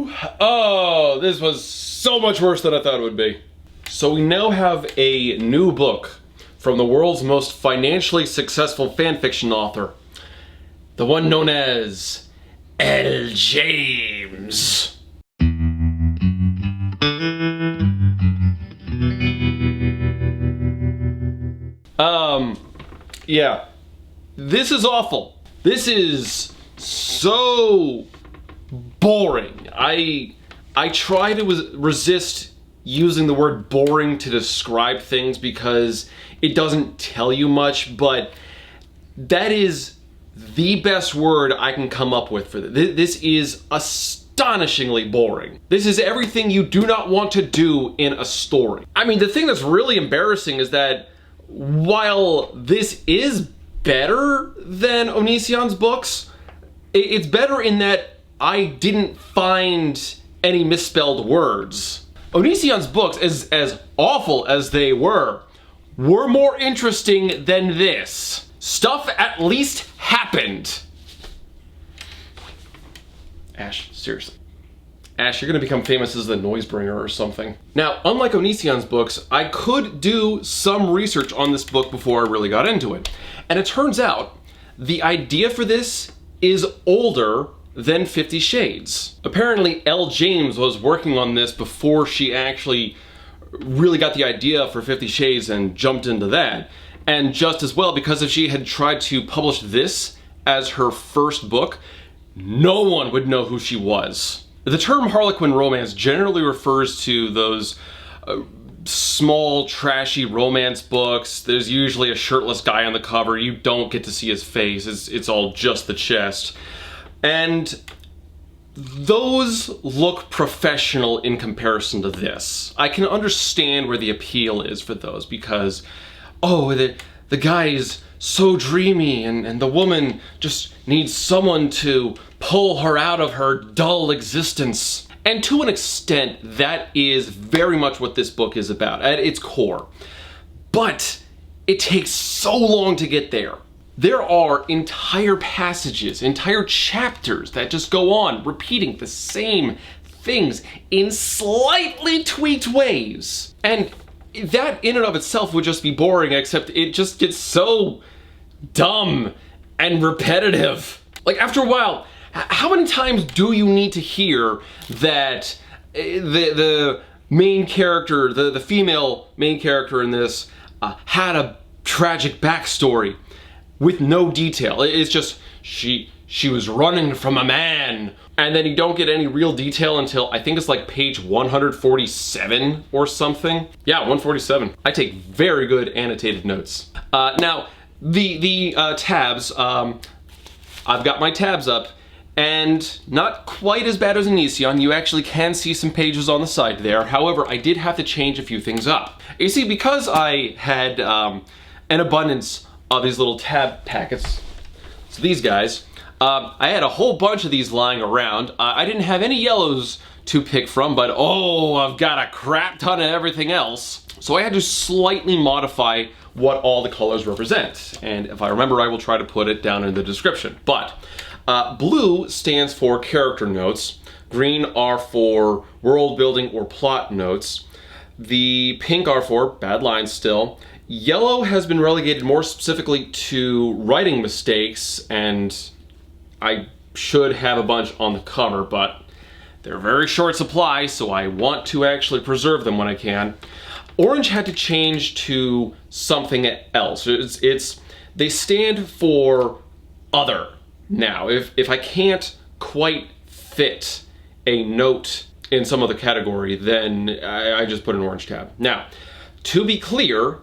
Whew. Oh, this was so much worse than I thought it would be. So we now have a new book from the world's most financially successful fanfiction author. The one known as L. James. Yeah. This is awful. This is so boring. I try to resist using the word boring to describe things because it doesn't tell you much, but that is the best word I can come up with for this. This is astonishingly boring. This is everything you do not want to do in a story. I mean, the thing that's really embarrassing is that while this is better than Onision's books, it's better in that I didn't find any misspelled words. Onision's books, as awful as they were more interesting than this. Stuff at least happened. Ash, seriously. Ash, you're gonna become famous as the noise bringer or something. Now, unlike Onision's books, I could do some research on this book before I really got into it. And it turns out, the idea for this is older than 50 Shades. Apparently, L. James was working on this before she actually really got the idea for 50 Shades and jumped into that. And just as well, because if she had tried to publish this as her first book, no one would know who she was. The term Harlequin romance generally refers to those small, trashy romance books. There's usually a shirtless guy on the cover. You don't get to see his face. It's all just the chest. And those look professional in comparison to this. I can understand where the appeal is for those because, oh, the guy is so dreamy and the woman just needs someone to pull her out of her dull existence. And to an extent, that is very much what this book is about at its core. But it takes so long to get there. There are entire passages, entire chapters that just go on repeating the same things in slightly tweaked ways. And that in and of itself would just be boring, except it just gets so dumb and repetitive. Like, after a while, how many times do you need to hear that the main character, the female main character in this, had a tragic backstory with no detail? It's just, she was running from a man, and then you don't get any real detail until I think it's like page 147 or something. Yeah, 147. I take very good annotated notes. Now, the tabs, I've got my tabs up, and not quite as bad as Onision. You actually can see some pages on the side there. However, I did have to change a few things up. You see, because I had an abundance of these little tab packets, so these guys, I had a whole bunch of these lying around. I didn't have any yellows to pick from, but oh, I've got a crap ton of everything else. So I had to slightly modify what all the colors represent. And if I remember, I will try to put it down in the description. But blue stands for character notes. Green are for world building or plot notes. The pink are for bad lines still. Yellow has been relegated more specifically to writing mistakes, and I should have a bunch on the cover, but they're very short supply, so I want to actually preserve them when I can. Orange had to change to something else. They stand for other now. If I can't quite fit a note in some other category, then I just put an orange tab. Now, to be clear,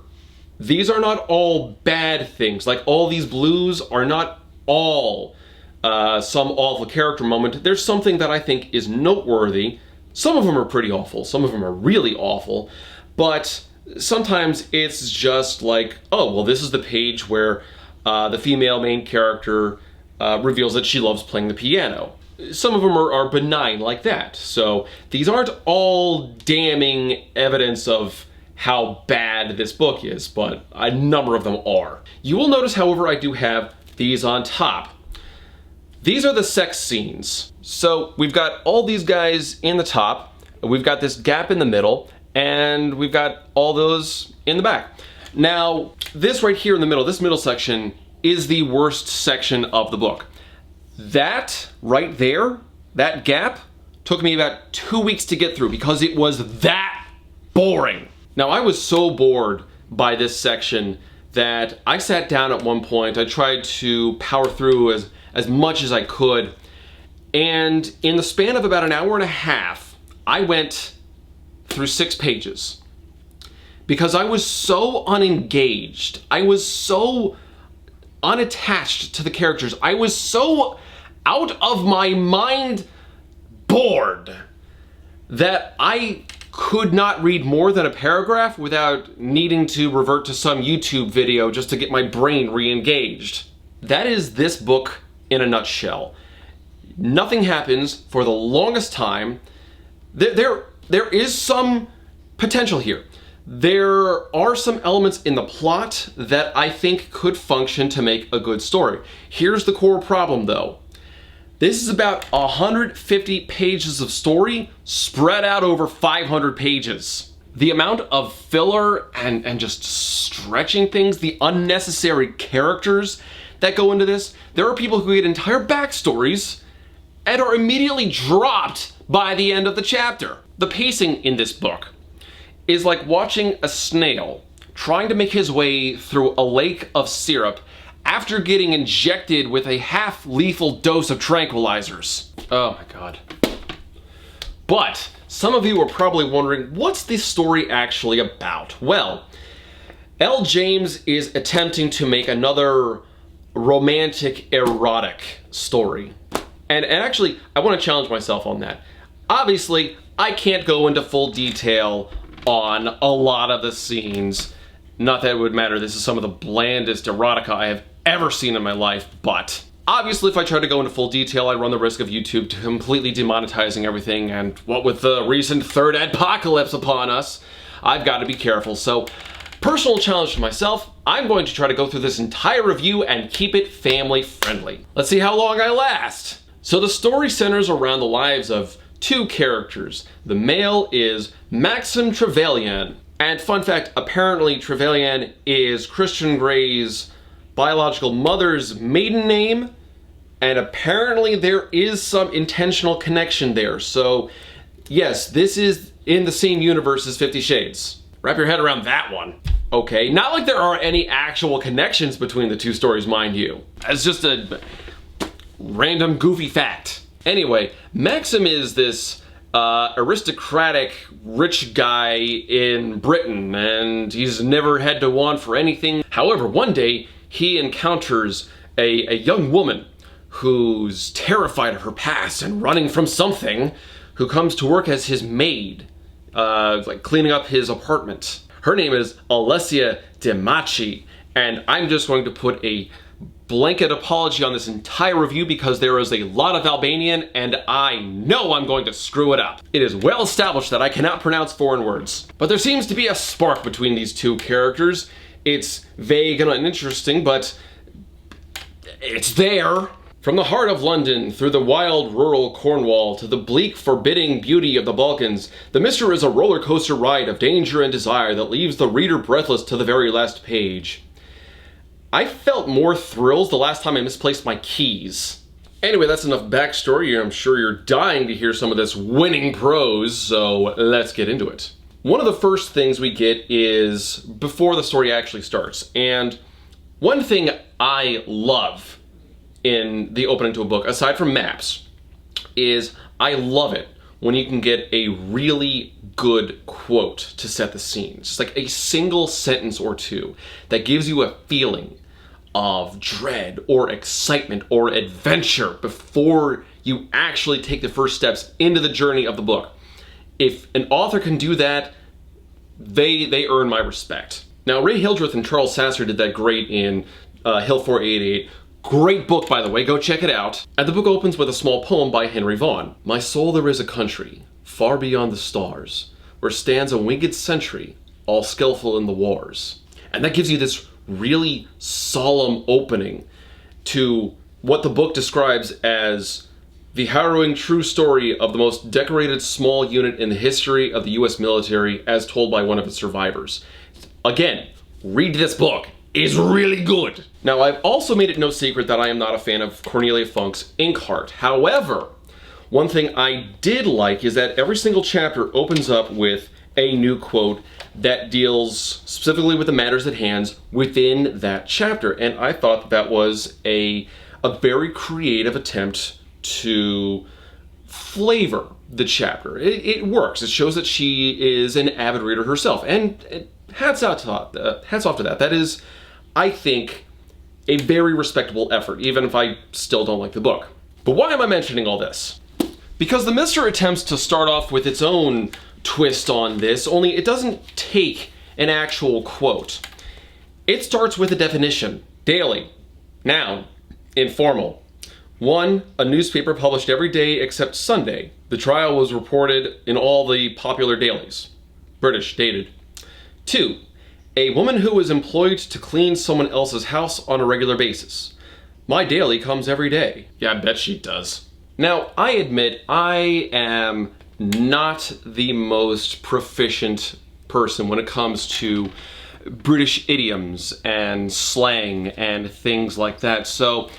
these are not all bad things. Like, all these blues are not all some awful character moment. There's something that I think is noteworthy. Some of them are pretty awful. Some of them are really awful. But sometimes it's just like, oh, well, this is the page where the female main character reveals that she loves playing the piano. Some of them are benign like that. So these aren't all damning evidence of how bad this book is, but a number of them are. You will notice, however, I do have these on top. These are the sex scenes. So we've got all these guys in the top, we've got this gap in the middle, and we've got all those in the back. Now, this right here in the middle, this middle section, is the worst section of the book. That right there, that gap, took me about 2 weeks to get through because it was that boring. Now, I was so bored by this section that I sat down at one point. I tried to power through as much as I could, and in the span of about an hour and a half, I went through 6 pages because I was so unengaged. I was so unattached to the characters. I was so out of my mind bored that I could not read more than a paragraph without needing to revert to some YouTube video just to get my brain re-engaged. That is this book in a nutshell. Nothing happens for the longest time. There is some potential here. There are some elements in the plot that I think could function to make a good story. Here's the core problem though. This is about 150 pages of story spread out over 500 pages. The amount of filler and just stretching things, the unnecessary characters that go into this. There are people who get entire backstories and are immediately dropped by the end of the chapter. The pacing in this book is like watching a snail trying to make his way through a lake of syrup after getting injected with a half-lethal dose of tranquilizers. Oh my god. But some of you are probably wondering, what's this story actually about? Well, L. James is attempting to make another romantic erotic story. And actually, I want to challenge myself on that. Obviously, I can't go into full detail on a lot of the scenes. Not that it would matter, this is some of the blandest erotica I have ever seen in my life, but obviously if I try to go into full detail, I run the risk of YouTube completely demonetizing everything, and what with the recent third apocalypse upon us, I've got to be careful. So, personal challenge to myself, I'm going to try to go through this entire review and keep it family friendly. Let's see how long I last. So the story centers around the lives of 2 characters. The male is Maxim Trevelyan. And fun fact, apparently Trevelyan is Christian Grey's biological mother's maiden name, and apparently there is some intentional connection there. So yes, this is in the same universe as 50 Shades. Wrap your head around that one. Okay, not like there are any actual connections between the 2 stories, mind you. It's just a random goofy fact. Anyway, Maxim is this aristocratic rich guy in Britain, and he's never had to want for anything. However, one day he encounters a young woman who's terrified of her past and running from something, who comes to work as his maid, like cleaning up his apartment. Her name is Alessia Demachi, and I'm just going to put a blanket apology on this entire review because there is a lot of Albanian and I know I'm going to screw it up. It is well established that I cannot pronounce foreign words, but there seems to be a spark between these 2 characters. It's vague and uninteresting, but it's there. From the heart of London, through the wild rural Cornwall, to the bleak forbidding beauty of the Balkans, The Mister is a roller coaster ride of danger and desire that leaves the reader breathless to the very last page. I felt more thrills the last time I misplaced my keys. Anyway, that's enough backstory. I'm sure you're dying to hear some of this winning prose, so let's get into it. One of the first things we get is before the story actually starts, and one thing I love in the opening to a book, aside from maps, is I love it when you can get a really good quote to set the scene. Just like a single sentence or 2 that gives you a feeling of dread or excitement or adventure before you actually take the first steps into the journey of the book. If an author can do that, they earn my respect. Now, Ray Hildreth and Charles Sasser did that great in Hill 488. Great book, by the way, go check it out. And the book opens with a small poem by Henry Vaughan. My soul, there is a country, far beyond the stars, where stands a winged sentry, all skillful in the wars. And that gives you this really solemn opening to what the book describes as the harrowing true story of the most decorated small unit in the history of the US military as told by one of its survivors. Again, read this book. It's really good. Now, I've also made it no secret that I am not a fan of Cornelia Funk's Inkheart. However, one thing I did like is that every single chapter opens up with a new quote that deals specifically with the matters at hand within that chapter. And I thought that was a very creative attempt to flavor the chapter. It works. It shows that she is an avid reader herself. And hats off to that. That is, I think, a very respectable effort, even if I still don't like the book. But why am I mentioning all this? Because the Mister attempts to start off with its own twist on this, only it doesn't take an actual quote. It starts with a definition. Daily. Noun. Informal. 1. A newspaper published every day except Sunday. The trial was reported in all the popular dailies. British, dated. 2. A woman who is employed to clean someone else's house on a regular basis. My daily comes every day. Yeah, I bet she does. Now, I admit I am not the most proficient person when it comes to British idioms and slang and things like that. So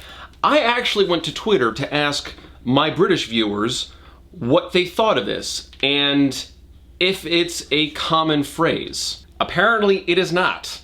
I actually went to Twitter to ask my British viewers what they thought of this and if it's a common phrase. Apparently it is not.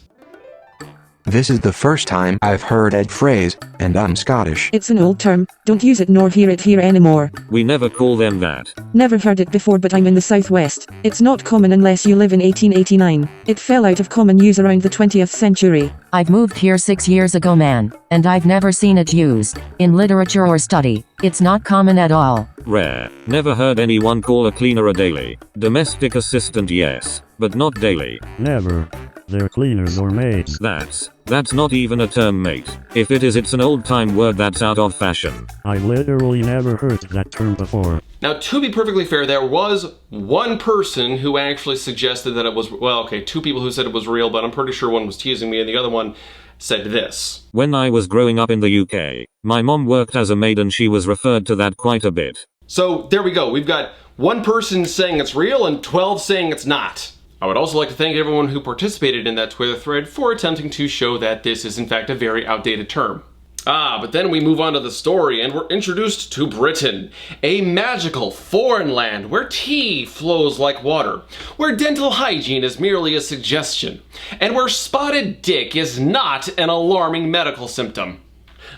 This is the first time I've heard that phrase, and I'm Scottish. It's an old term, don't use it nor hear it here anymore. We never call them that. Never heard it before, but I'm in the southwest. It's not common unless you live in 1889. It fell out of common use around the 20th century. I've moved here 6 years ago, man, and I've never seen it used in literature or study. It's not common at all. Rare. Never heard anyone call a cleaner a daily. Domestic assistant, yes, but not daily. Never. They're cleaners or maids. That's not even a term, mate. If it is, it's an old-time word that's out of fashion. I literally never heard that term before. Now, to be perfectly fair, there was one person who actually suggested that it was, well, okay, 2 people who said it was real, but I'm pretty sure one was teasing me and the other one said this. When I was growing up in the UK, my mom worked as a maid and she was referred to that quite a bit. So there we go. We've got one person saying it's real and 12 saying it's not. I would also like to thank everyone who participated in that Twitter thread for attempting to show that this is in fact a very outdated term. But then we move on to the story and we're introduced to Britain, a magical foreign land where tea flows like water, where dental hygiene is merely a suggestion, and where spotted dick is not an alarming medical symptom.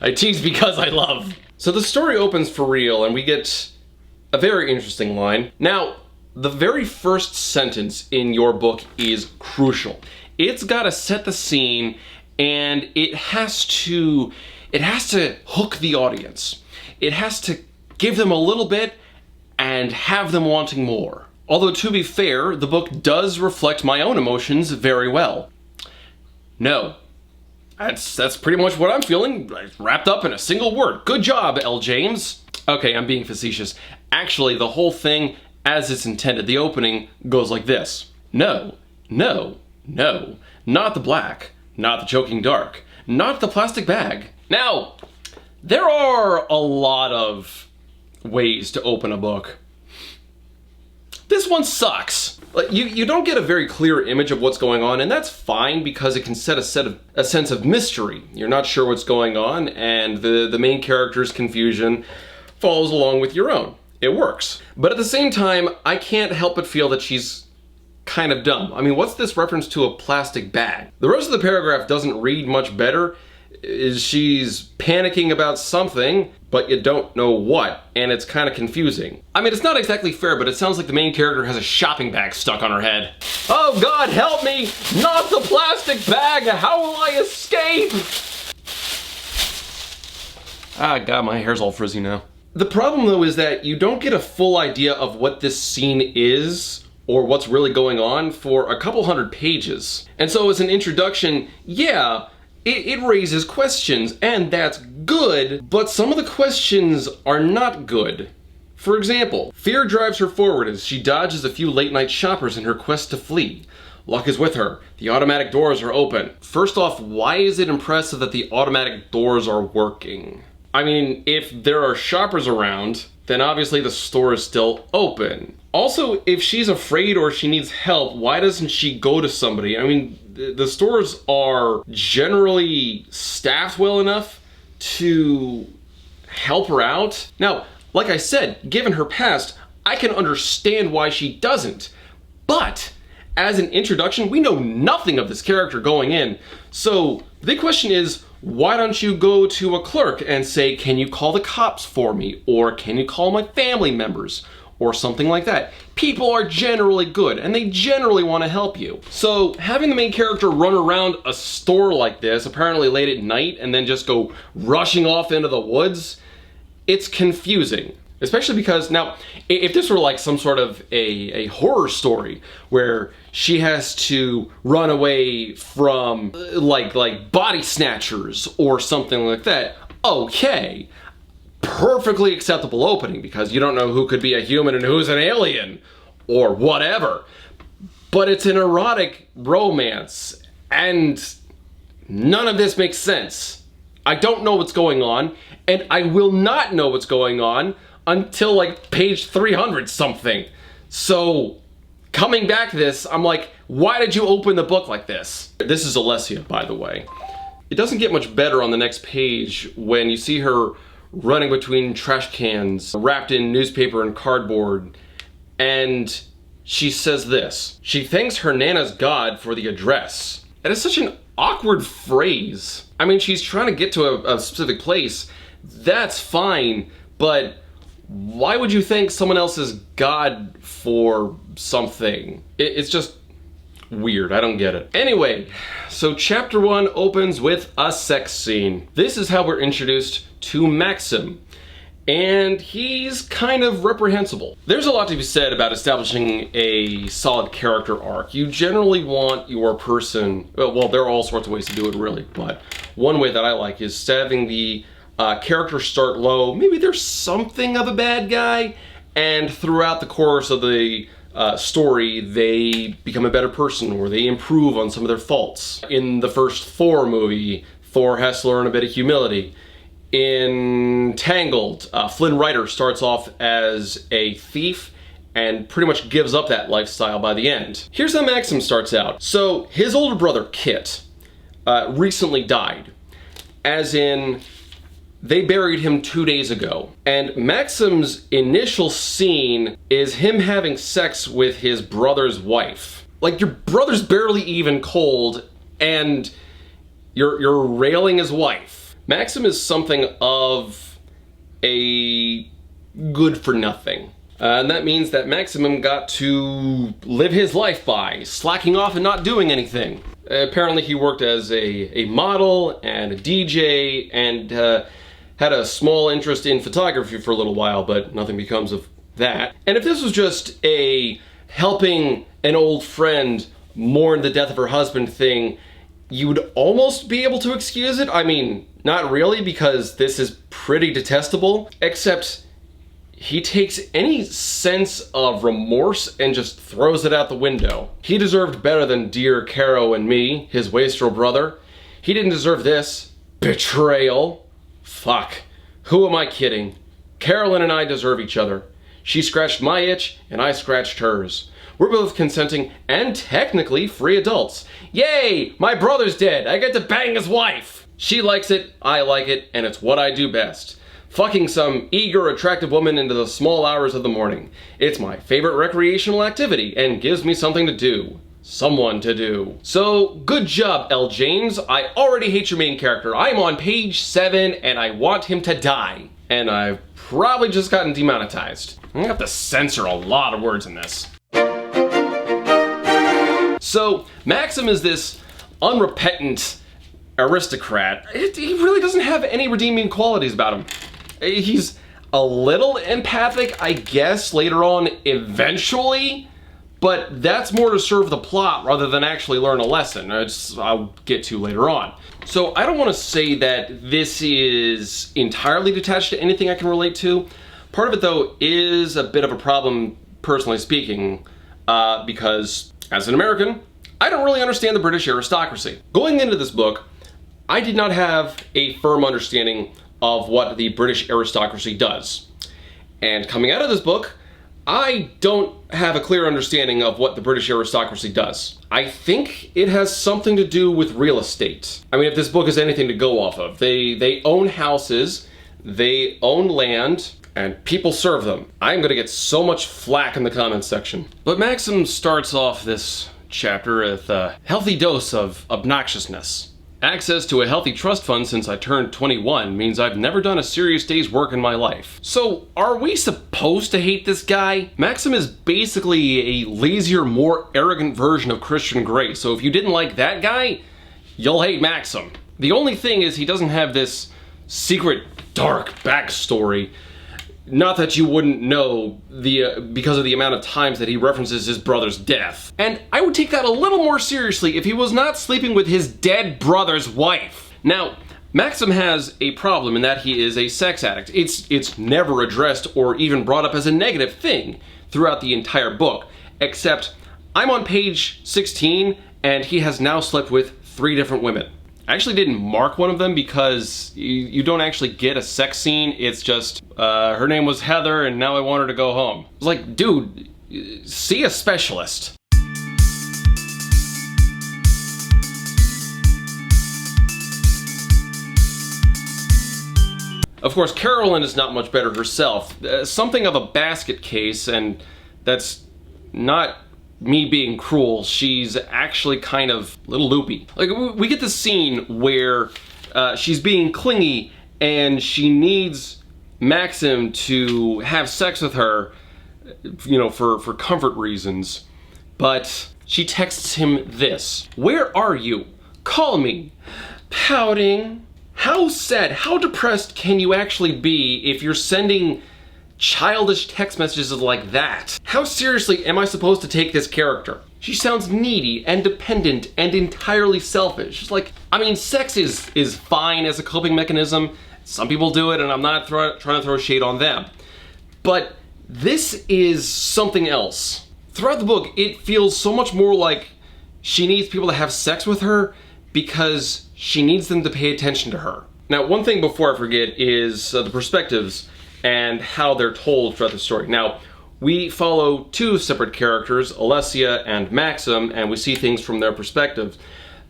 I tease because I love. So the story opens for real and we get a very interesting line. Now, the very first sentence in your book is crucial. It's got to set the scene and it has to hook the audience. It has to give them a little bit and have them wanting more. Although to be fair, the book does reflect my own emotions very well. No. That's pretty much what I'm feeling, wrapped up in a single word. Good job, L. James. Okay, I'm being facetious. Actually, the whole thing, as it's intended, the opening goes like this. No, no, no, not the black, not the choking dark, not the plastic bag. Now, there are a lot of ways to open a book. This one sucks. You don't get a very clear image of what's going on, and that's fine because it can set a sense of mystery. You're not sure what's going on, and the main character's confusion follows along with your own. It works. But at the same time, I can't help but feel that she's kind of dumb. I mean, what's this reference to a plastic bag? The rest of the paragraph doesn't read much better. She's panicking about something, but you don't know what, and it's kind of confusing. I mean, it's not exactly fair, but it sounds like the main character has a shopping bag stuck on her head. Oh God, help me! Not the plastic bag! How will I escape? Ah, God, my hair's all frizzy now. The problem, though, is that you don't get a full idea of what this scene is or what's really going on for a couple hundred pages. And so as an introduction, yeah, it raises questions, and that's good, but some of the questions are not good. For example, fear drives her forward as she dodges a few late-night shoppers in her quest to flee. Luck is with her. The automatic doors are open. First off, why is it impressive that the automatic doors are working? I mean, if there are shoppers around, then obviously the store is still open. Also, if she's afraid or she needs help, why doesn't she go to somebody? I mean, the stores are generally staffed well enough to help her out. Now, like I said, given her past, I can understand why she doesn't. But as an introduction, we know nothing of this character going in. So the big question is, why don't you go to a clerk and say, can you call the cops for me? Or can you call my family members? Or something like that. People are generally good and they generally want to help you. So having the main character run around a store like this, apparently late at night, and then just go rushing off into the woods, it's confusing. Especially because, now, if this were like some sort of a horror story where she has to run away from like body snatchers or something like that, okay. Perfectly acceptable opening because you don't know who could be a human and who's an alien or whatever. But it's an erotic romance and none of this makes sense. I don't know what's going on and I will not know what's going on until like page 300 something. So coming back to this, I'm like, why did you open the book like this? This is Alessia, by the way. It doesn't get much better on the next page when you see her running between trash cans, wrapped in newspaper and cardboard, and she says this. She thanks her Nana's God for the address. And it's such an awkward phrase. I mean, she's trying to get to a specific place. That's fine, but why would you thank someone else's God for something? It's just weird, I don't get it. Anyway, so chapter 1 opens with a sex scene. This is how we're introduced to Maxim, and he's kind of reprehensible. There's a lot to be said about establishing a solid character arc. You generally want your person, well, there are all sorts of ways to do it really, but one way that I like is having the character start low. Maybe there's something of a bad guy, and throughout the course of the story, they become a better person or they improve on some of their faults. In the first Thor movie, Thor has to learn a bit of humility. In Tangled, Flynn Rider starts off as a thief and pretty much gives up that lifestyle by the end. Here's how Maxim starts out. So his older brother, Kit, recently died. As in, they buried him 2 days ago. And Maxim's initial scene is him having sex with his brother's wife. Like, your brother's barely even cold and you're railing his wife. Maxim is something of a good for nothing. And that means that Maximum got to live his life by slacking off and not doing anything. Apparently he worked as a model and a DJ and had a small interest in photography for a little while, but nothing becomes of that. And if this was just a helping an old friend mourn the death of her husband thing, you would almost be able to excuse it. I mean, not really, because this is pretty detestable, except he takes any sense of remorse and just throws it out the window. He deserved better than dear Caro and me, his wastrel brother. He didn't deserve this. Betrayal. Fuck. Who am I kidding? Carolyn and I deserve each other. She scratched my itch and I scratched hers. We're both consenting and technically free adults. Yay! My brother's dead. I get to bang his wife. She likes it, I like it, and it's what I do best. Fucking some eager, attractive woman into the small hours of the morning. It's my favorite recreational activity and gives me something to do. Someone to do. So, good job, L. James. I already hate your main character. I'm on page 7 and I want him to die. And I've probably just gotten demonetized. I'm gonna have to censor a lot of words in this. So, Maxim is this unrepentant aristocrat. He really doesn't have any redeeming qualities about him. He's a little empathic, I guess, later on, eventually, but that's more to serve the plot rather than actually learn a lesson. I'll get to later on. So I don't want to say that this is entirely detached to anything I can relate to. Part of it, though, is a bit of a problem, personally speaking, because as an American, I don't really understand the British aristocracy. Going into this book, I did not have a firm understanding of what the British aristocracy does. And coming out of this book, I don't have a clear understanding of what the British aristocracy does. I think it has something to do with real estate. I mean, if this book is anything to go off of, they own houses, they own land, and people serve them. I'm gonna get so much flack in the comments section. But Maxim starts off this chapter with a healthy dose of obnoxiousness. Access to a healthy trust fund since I turned 21 means I've never done a serious day's work in my life. So, are we supposed to hate this guy? Maxim is basically a lazier, more arrogant version of Christian Grey, so if you didn't like that guy, you'll hate Maxim. The only thing is he doesn't have this secret, dark backstory. Not that you wouldn't know because of the amount of times that he references his brother's death. And I would take that a little more seriously if he was not sleeping with his dead brother's wife. Now, Maxim has a problem in that he is a sex addict. It's never addressed or even brought up as a negative thing throughout the entire book, except I'm on page 16 and he has now slept with 3 different women. I actually didn't mark one of them because you don't actually get a sex scene. It's just, her name was Heather and now I want her to go home. It's like, dude, see a specialist. Of course, Carolyn is not much better herself. Something of a basket case, and that's not me being cruel. She's actually kind of a little loopy. Like, we get this scene where she's being clingy and she needs Maxim to have sex with her, you know, for comfort reasons. But she texts him this: "Where are you? Call me." Pouting. How sad, how depressed can you actually be if you're sending childish text messages like that? How seriously am I supposed to take this character? She sounds needy and dependent and entirely selfish. It's like, I mean, sex is fine as a coping mechanism. Some people do it, and I'm not trying to throw shade on them. But this is something else. Throughout the book, it feels so much more like she needs people to have sex with her because she needs them to pay attention to her. Now, one thing before I forget is the perspectives and how they're told throughout the story. Now, we follow 2 separate characters, Alessia and Maxim, and we see things from their perspectives.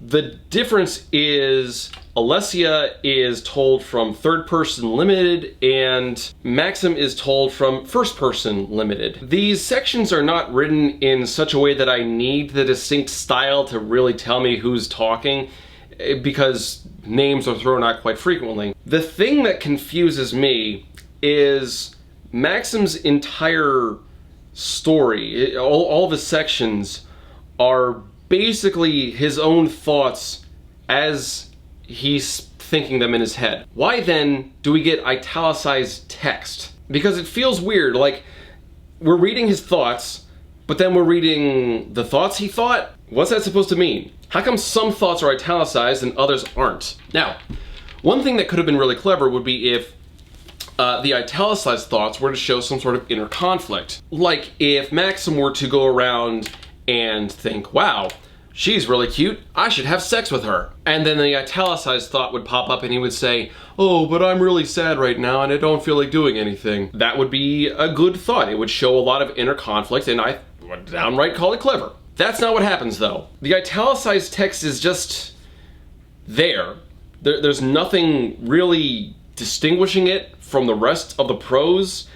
The difference is Alessia is told from third person limited and Maxim is told from first person limited. These sections are not written in such a way that I need the distinct style to really tell me who's talking, because names are thrown out quite frequently. The thing that confuses me is Maxim's entire story. All the sections are basically his own thoughts as he's thinking them in his head. Why then do we get italicized text? Because it feels weird, like we're reading his thoughts, but then we're reading the thoughts he thought? What's that supposed to mean? How come some thoughts are italicized and others aren't? Now, one thing that could have been really clever would be if the italicized thoughts were to show some sort of inner conflict. Like if Maxim were to go around and think, wow, she's really cute, I should have sex with her. And then the italicized thought would pop up and he would say, oh, but I'm really sad right now and I don't feel like doing anything. That would be a good thought. It would show a lot of inner conflict and I would downright call it clever. That's not what happens though. The italicized text is just there. There's nothing really distinguishing it from the rest of the prose.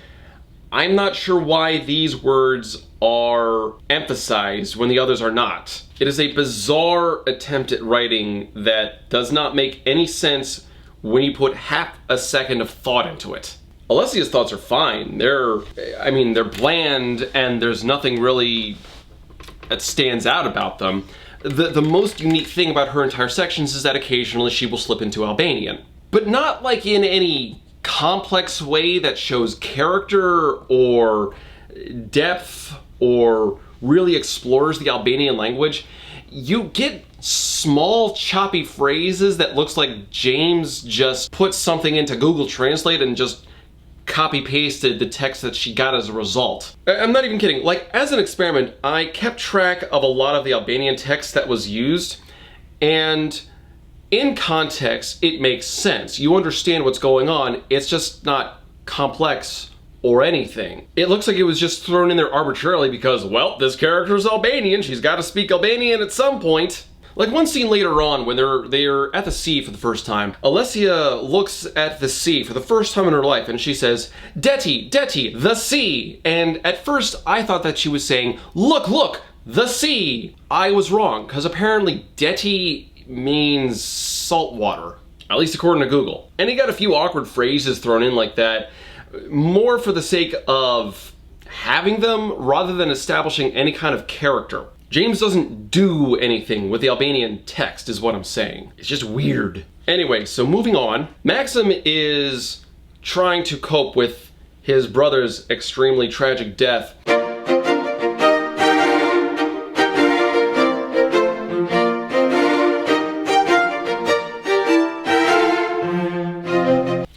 I'm not sure why these words are emphasized when the others are not. It is a bizarre attempt at writing that does not make any sense when you put half a second of thought into it. Alessia's thoughts are fine. They're bland and there's nothing really that stands out about them. The most unique thing about her entire sections is that occasionally she will slip into Albanian. But not like in any complex way that shows character or depth or really explores the Albanian language. You get small choppy phrases that looks like James just put something into Google Translate and just copy pasted the text that she got as a result. I'm not even kidding. Like, as an experiment, I kept track of a lot of the Albanian text that was used, and in context, it makes sense. You understand what's going on. It's just not complex or anything. It looks like it was just thrown in there arbitrarily because, well, this character's Albanian. She's got to speak Albanian at some point. Like one scene later on when they're at the sea for the first time, Alessia looks at the sea for the first time in her life and she says, "Deti, Deti, the sea." And at first I thought that she was saying, "Look, look, the sea." I was wrong, because apparently Deti means salt water, at least according to Google. And he got a few awkward phrases thrown in like that, more for the sake of having them rather than establishing any kind of character. James doesn't do anything with the Albanian text, is what I'm saying. It's just weird. Anyway, so moving on. Maxim is trying to cope with his brother's extremely tragic death.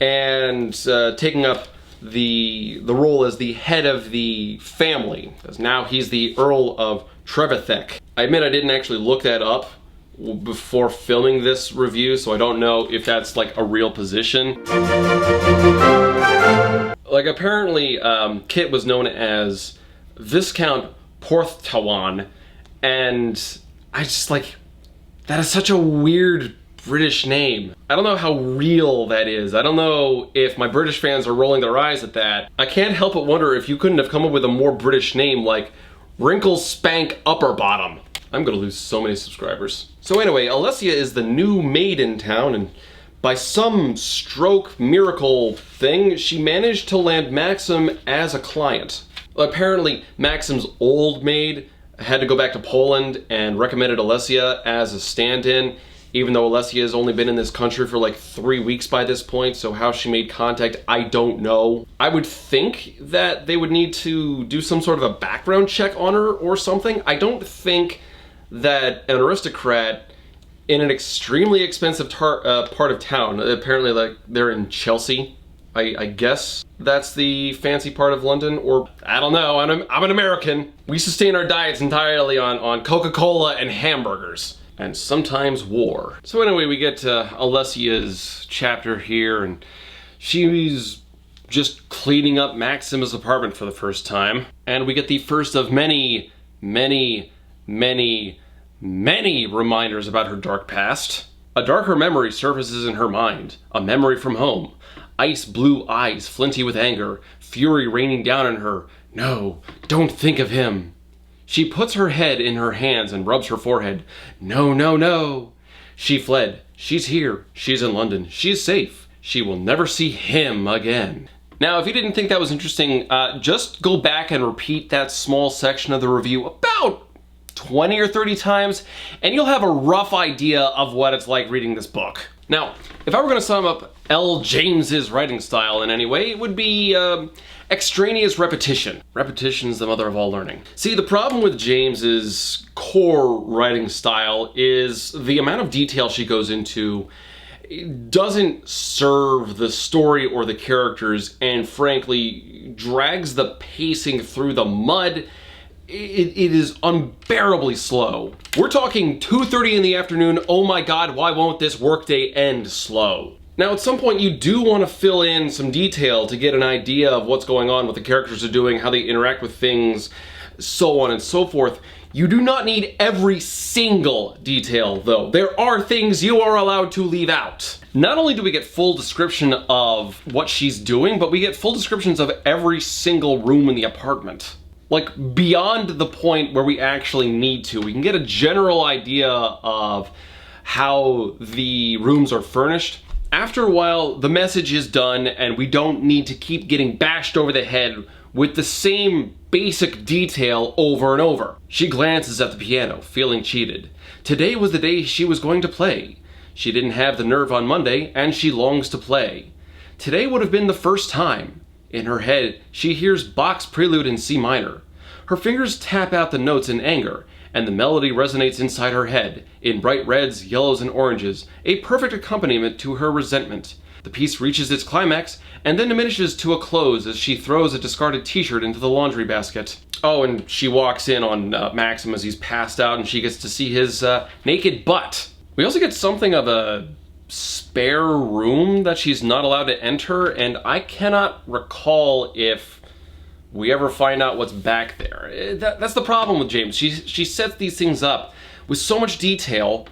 And taking up the role as the head of the family, because now he's the Earl of Trevithick. I admit I didn't actually look that up before filming this review, so I don't know if that's like a real position. Like apparently Kit was known as Viscount Porthtawan, and I just like, that is such a weird British name. I don't know how real that is. I don't know if my British fans are rolling their eyes at that. I can't help but wonder if you couldn't have come up with a more British name like Wrinkle Spank Upper Bottom. I'm gonna lose so many subscribers. So anyway, Alessia is the new maid in town, and by some stroke miracle thing, she managed to land Maxim as a client. Apparently, Maxim's old maid had to go back to Poland and recommended Alessia as a stand-in, even though Alessia has only been in this country for like 3 weeks by this point, so how she made contact, I don't know. I would think that they would need to do some sort of a background check on her or something. I don't think that an aristocrat in an extremely expensive part of town, apparently like they're in Chelsea, I guess that's the fancy part of London, or I don't know, I'm an American. We sustain our diets entirely on Coca-Cola and hamburgers. And sometimes war. So anyway, we get to Alessia's chapter here, and she's just cleaning up Maxim's apartment for the first time. And we get the first of many, many, many, many reminders about her dark past. A darker memory surfaces in her mind, a memory from home. Ice blue eyes, flinty with anger, fury raining down on her. No, don't think of him. She puts her head in her hands and rubs her forehead. No, no, no. She fled. She's here. She's in London. She's safe. She will never see him again. Now, if you didn't think that was interesting, just go back and repeat that small section of the review about 20 or 30 times, and you'll have a rough idea of what it's like reading this book. Now, if I were going to sum up L. James's writing style in any way, it would be extraneous repetition. Repetition's the mother of all learning. See, the problem with James's core writing style is the amount of detail she goes into doesn't serve the story or the characters, and frankly drags the pacing through the mud. It is unbearably slow. We're talking 2:30 in the afternoon, oh my god, why won't this workday end slow? Now at some point you do want to fill in some detail to get an idea of what's going on, what the characters are doing, how they interact with things, so on and so forth. You do not need every single detail though. There are things you are allowed to leave out. Not only do we get full description of what she's doing, but we get full descriptions of every single room in the apartment. Like beyond the point where we actually need to. We can get a general idea of how the rooms are furnished. After a while, the message is done and we don't need to keep getting bashed over the head with the same basic detail over and over. She glances at the piano, feeling cheated. Today was the day she was going to play. She didn't have the nerve on Monday, and she longs to play. Today would have been the first time. In her head, she hears Bach's Prelude in C minor. Her fingers tap out the notes in anger, and the melody resonates inside her head, in bright reds, yellows, and oranges, a perfect accompaniment to her resentment. The piece reaches its climax, and then diminishes to a close as she throws a discarded t-shirt into the laundry basket. Oh, and she walks in on Maxim as he's passed out, and she gets to see his naked butt. We also get something of a spare room that she's not allowed to enter, and I cannot recall if we ever find out what's back there. That's the problem with James. She sets these things up with so much detail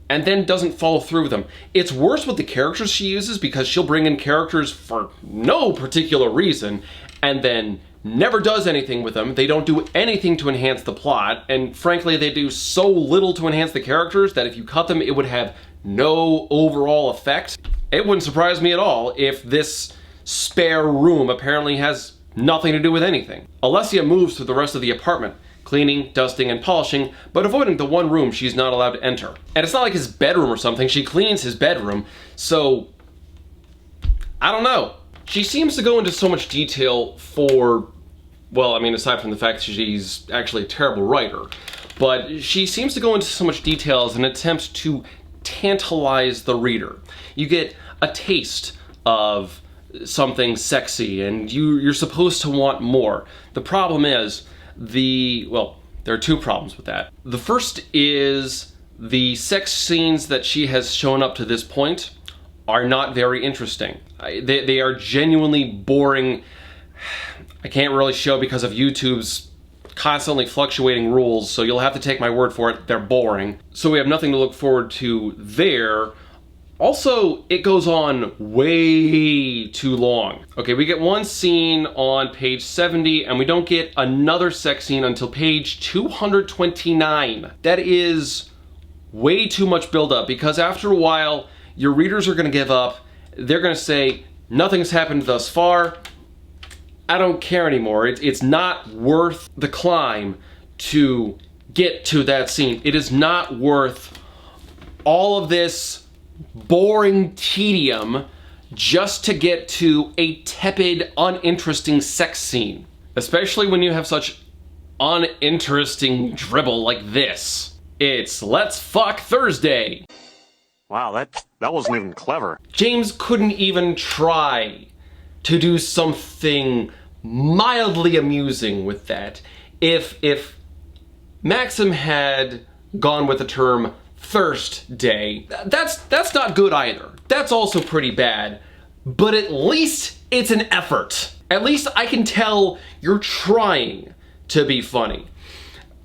and then doesn't follow through with them. It's worse with the characters she uses, because she'll bring in characters for no particular reason and then never does anything with them. They don't do anything to enhance the plot, and frankly they do so little to enhance the characters that if you cut them it would have no overall effect. It wouldn't surprise me at all if this spare room apparently has nothing to do with anything. Alessia moves through the rest of the apartment, cleaning, dusting, and polishing, but avoiding the one room she's not allowed to enter. And it's not like his bedroom or something. She cleans his bedroom, so I don't know. She seems to go into so much detail for, well, I mean, aside from the fact that she's actually a terrible writer, but she seems to go into so much detail as an attempt to tantalize the reader. You get a taste of something sexy and you're supposed to want more. The problem is well, there are two problems with that. The first is the sex scenes that she has shown up to this point are not very interesting. They are genuinely boring. I can't really show because of YouTube's constantly fluctuating rules, so you'll have to take my word for it. They're boring. So we have nothing to look forward to there. Also, it goes on way too long. Okay, we get one scene on page 70, and we don't get another sex scene until page 229. That is way too much buildup, because after a while, your readers are gonna give up. They're gonna say, nothing's happened thus far. I don't care anymore. It's not worth the climb to get to that scene. It is not worth all of this boring tedium just to get to a tepid, uninteresting sex scene. Especially when you have such uninteresting dribble like this. It's Let's Fuck Thursday. Wow, that wasn't even clever. James couldn't even try to do something mildly amusing with that. If Maxim had gone with the term Thirst Day, that's not good either. That's also pretty bad, but at least it's an effort. At least I can tell you're trying to be funny.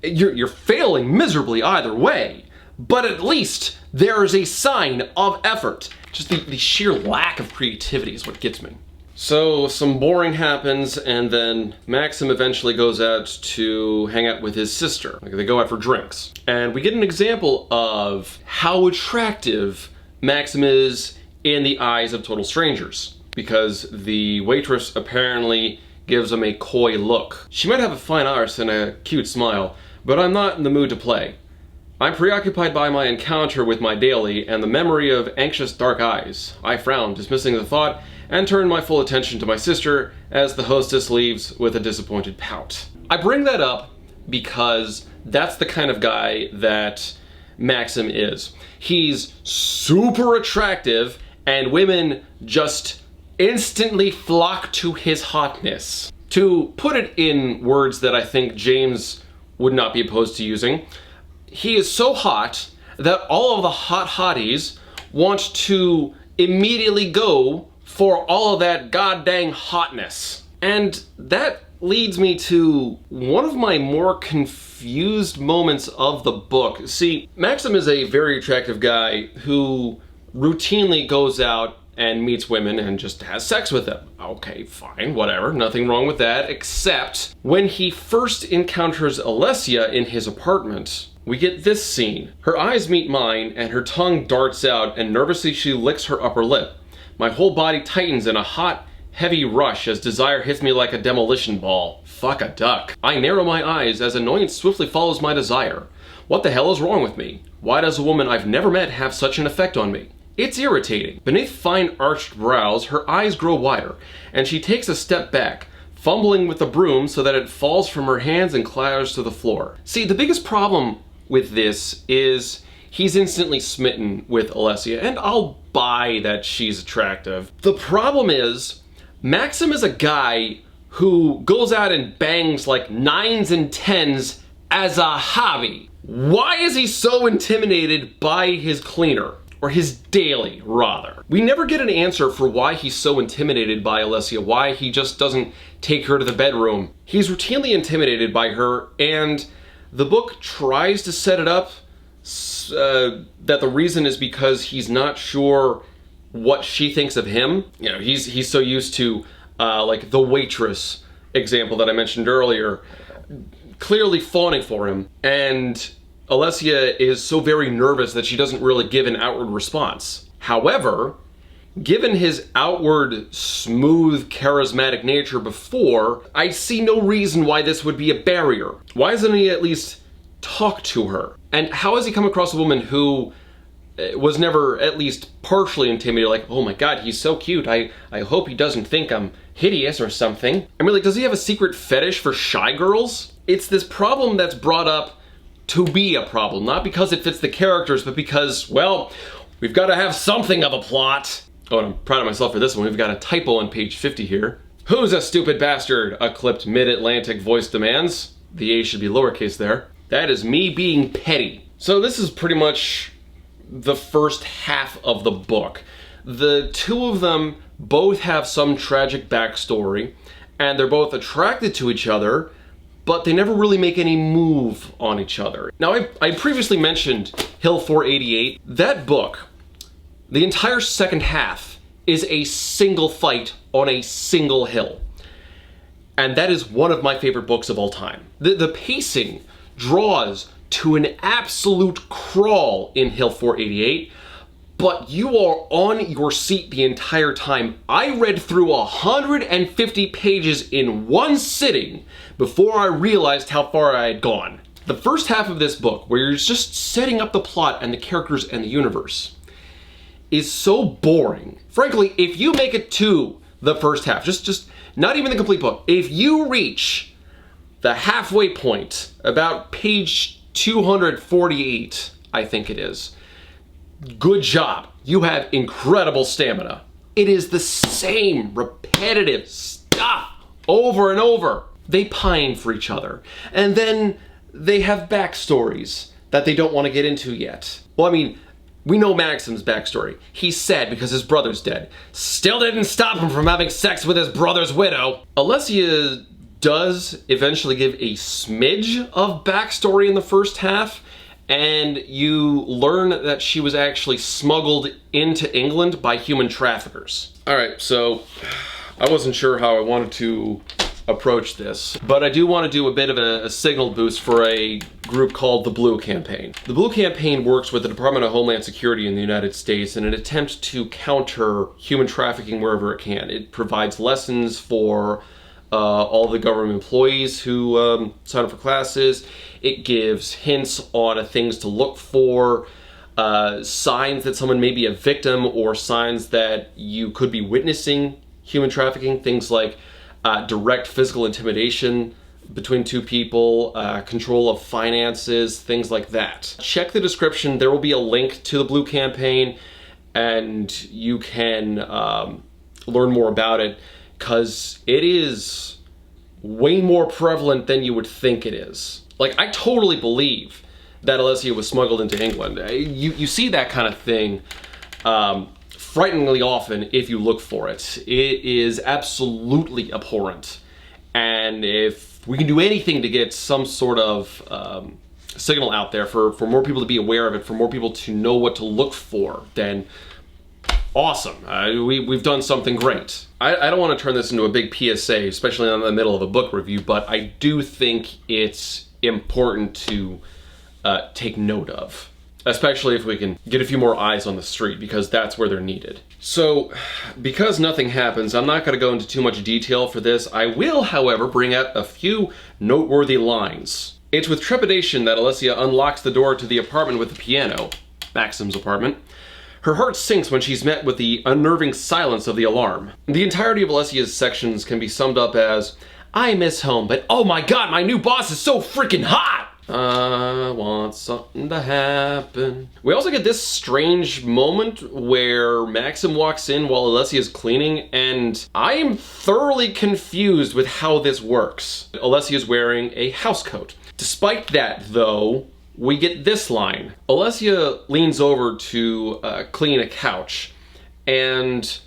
You're failing miserably either way, but at least there is a sign of effort. Just the sheer lack of creativity is what gets me. So some boring happens, and then Maxim eventually goes out to hang out with his sister. Like, they go out for drinks. And we get an example of how attractive Maxim is in the eyes of total strangers, because the waitress apparently gives him a coy look. She might have a fine arse and a cute smile, but I'm not in the mood to play. I'm preoccupied by my encounter with my daily and the memory of anxious dark eyes. I frown, dismissing the thought, and turn my full attention to my sister as the hostess leaves with a disappointed pout. I bring that up because that's the kind of guy that Maxim is. He's super attractive, and women just instantly flock to his hotness. To put it in words that I think James would not be opposed to using, he is so hot that all of the hot hotties want to immediately go for all of that goddamn hotness. And that leads me to one of my more confused moments of the book. See, Maxim is a very attractive guy who routinely goes out and meets women and just has sex with them. Okay, fine, whatever, nothing wrong with that, except when he first encounters Alessia in his apartment, we get this scene. Her eyes meet mine and her tongue darts out, and nervously she licks her upper lip. My whole body tightens in a hot, heavy rush as desire hits me like a demolition ball. Fuck a duck. I narrow my eyes as annoyance swiftly follows my desire. What the hell is wrong with me? Why does a woman I've never met have such an effect on me? It's irritating. Beneath fine arched brows, her eyes grow wider, and she takes a step back, fumbling with the broom so that it falls from her hands and clatters to the floor. See, the biggest problem with this is he's instantly smitten with Alessia, and I'll buy that she's attractive. The problem is, Maxim is a guy who goes out and bangs like 9s and 10s as a hobby. Why is he so intimidated by his cleaner? Or his daily, rather. We never get an answer for why he's so intimidated by Alessia, why he just doesn't take her to the bedroom. He's routinely intimidated by her, and the book tries to set it up that the reason is because he's not sure what she thinks of him. You know, he's so used to, like the waitress example that I mentioned earlier, clearly fawning for him, and Alessia is so very nervous that she doesn't really give an outward response. However, given his outward, smooth, charismatic nature before, I see no reason why this would be a barrier. Why doesn't he at least talk to her? And how has he come across a woman who was never at least partially intimidated, like, oh my god, he's so cute, I hope he doesn't think I'm hideous or something? I mean, like, does he have a secret fetish for shy girls? It's this problem that's brought up to be a problem, not because it fits the characters, but because, well, we've got to have something of a plot. Oh, and I'm proud of myself for this one. We've got a typo on page 50 here. Who's a stupid bastard? A clipped mid-Atlantic voice demands. The A should be lowercase there. That is me being petty. So this is pretty much the first half of the book. The two of them both have some tragic backstory, and they're both attracted to each other, but they never really make any move on each other. Now, I previously mentioned Hill 488. That book, the entire second half, is a single fight on a single hill. And that is one of my favorite books of all time. The pacing draws to an absolute crawl in Hill 488, but you are on your seat the entire time. I read through 150 pages in one sitting before I realized how far I had gone. The first half of this book, where you're just setting up the plot and the characters and the universe, is so boring. Frankly, if you make it to the first half, just not even the complete book, if you reach the halfway point, about page 248, I think it is, good job. You have incredible stamina. It is the same repetitive stuff over and over. They pine for each other, and then they have backstories that they don't want to get into yet. Well, I mean, we know Maxim's backstory. He's sad because his brother's dead. Still didn't stop him from having sex with his brother's widow. Alessia does eventually give a smidge of backstory in the first half, and you learn that she was actually smuggled into England by human traffickers. All right, so I wasn't sure how I wanted to approach this, but I do want to do a bit of a signal boost for a group called the Blue Campaign. The Blue Campaign works with the Department of Homeland Security in the United States in an attempt to counter human trafficking wherever it can. It provides lessons for all the government employees who sign up for classes. It gives hints on things to look for, signs that someone may be a victim, or signs that you could be witnessing human trafficking, things like direct physical intimidation between two people, control of finances, things like that. Check the description. There will be a link to the Blue Campaign, and you can learn more about it, because it is way more prevalent than you would think it is. Like, I totally believe that Alessia was smuggled into England. You see that kind of thing frighteningly often if you look for it. It is absolutely abhorrent. And if we can do anything to get some sort of signal out there for more people to be aware of it, for more people to know what to look for, then awesome. We've done something great. I don't want to turn this into a big PSA, especially in the middle of a book review, but I do think it's important to take note of, especially if we can get a few more eyes on the street, because that's where they're needed. So, because nothing happens, I'm not going to go into too much detail for this. I will, however, bring out a few noteworthy lines. It's with trepidation that Alessia unlocks the door to the apartment with the piano, Maxim's apartment. Her heart sinks when she's met with the unnerving silence of the alarm. The entirety of Alessia's sections can be summed up as, I miss home, but oh my god, my new boss is so freaking hot! I want something to happen. We also get this strange moment where Maxim walks in while Alessia is cleaning, and I am thoroughly confused with how this works. Alessia is wearing a housecoat. Despite that, though, we get this line. Alessia leans over to clean a couch, and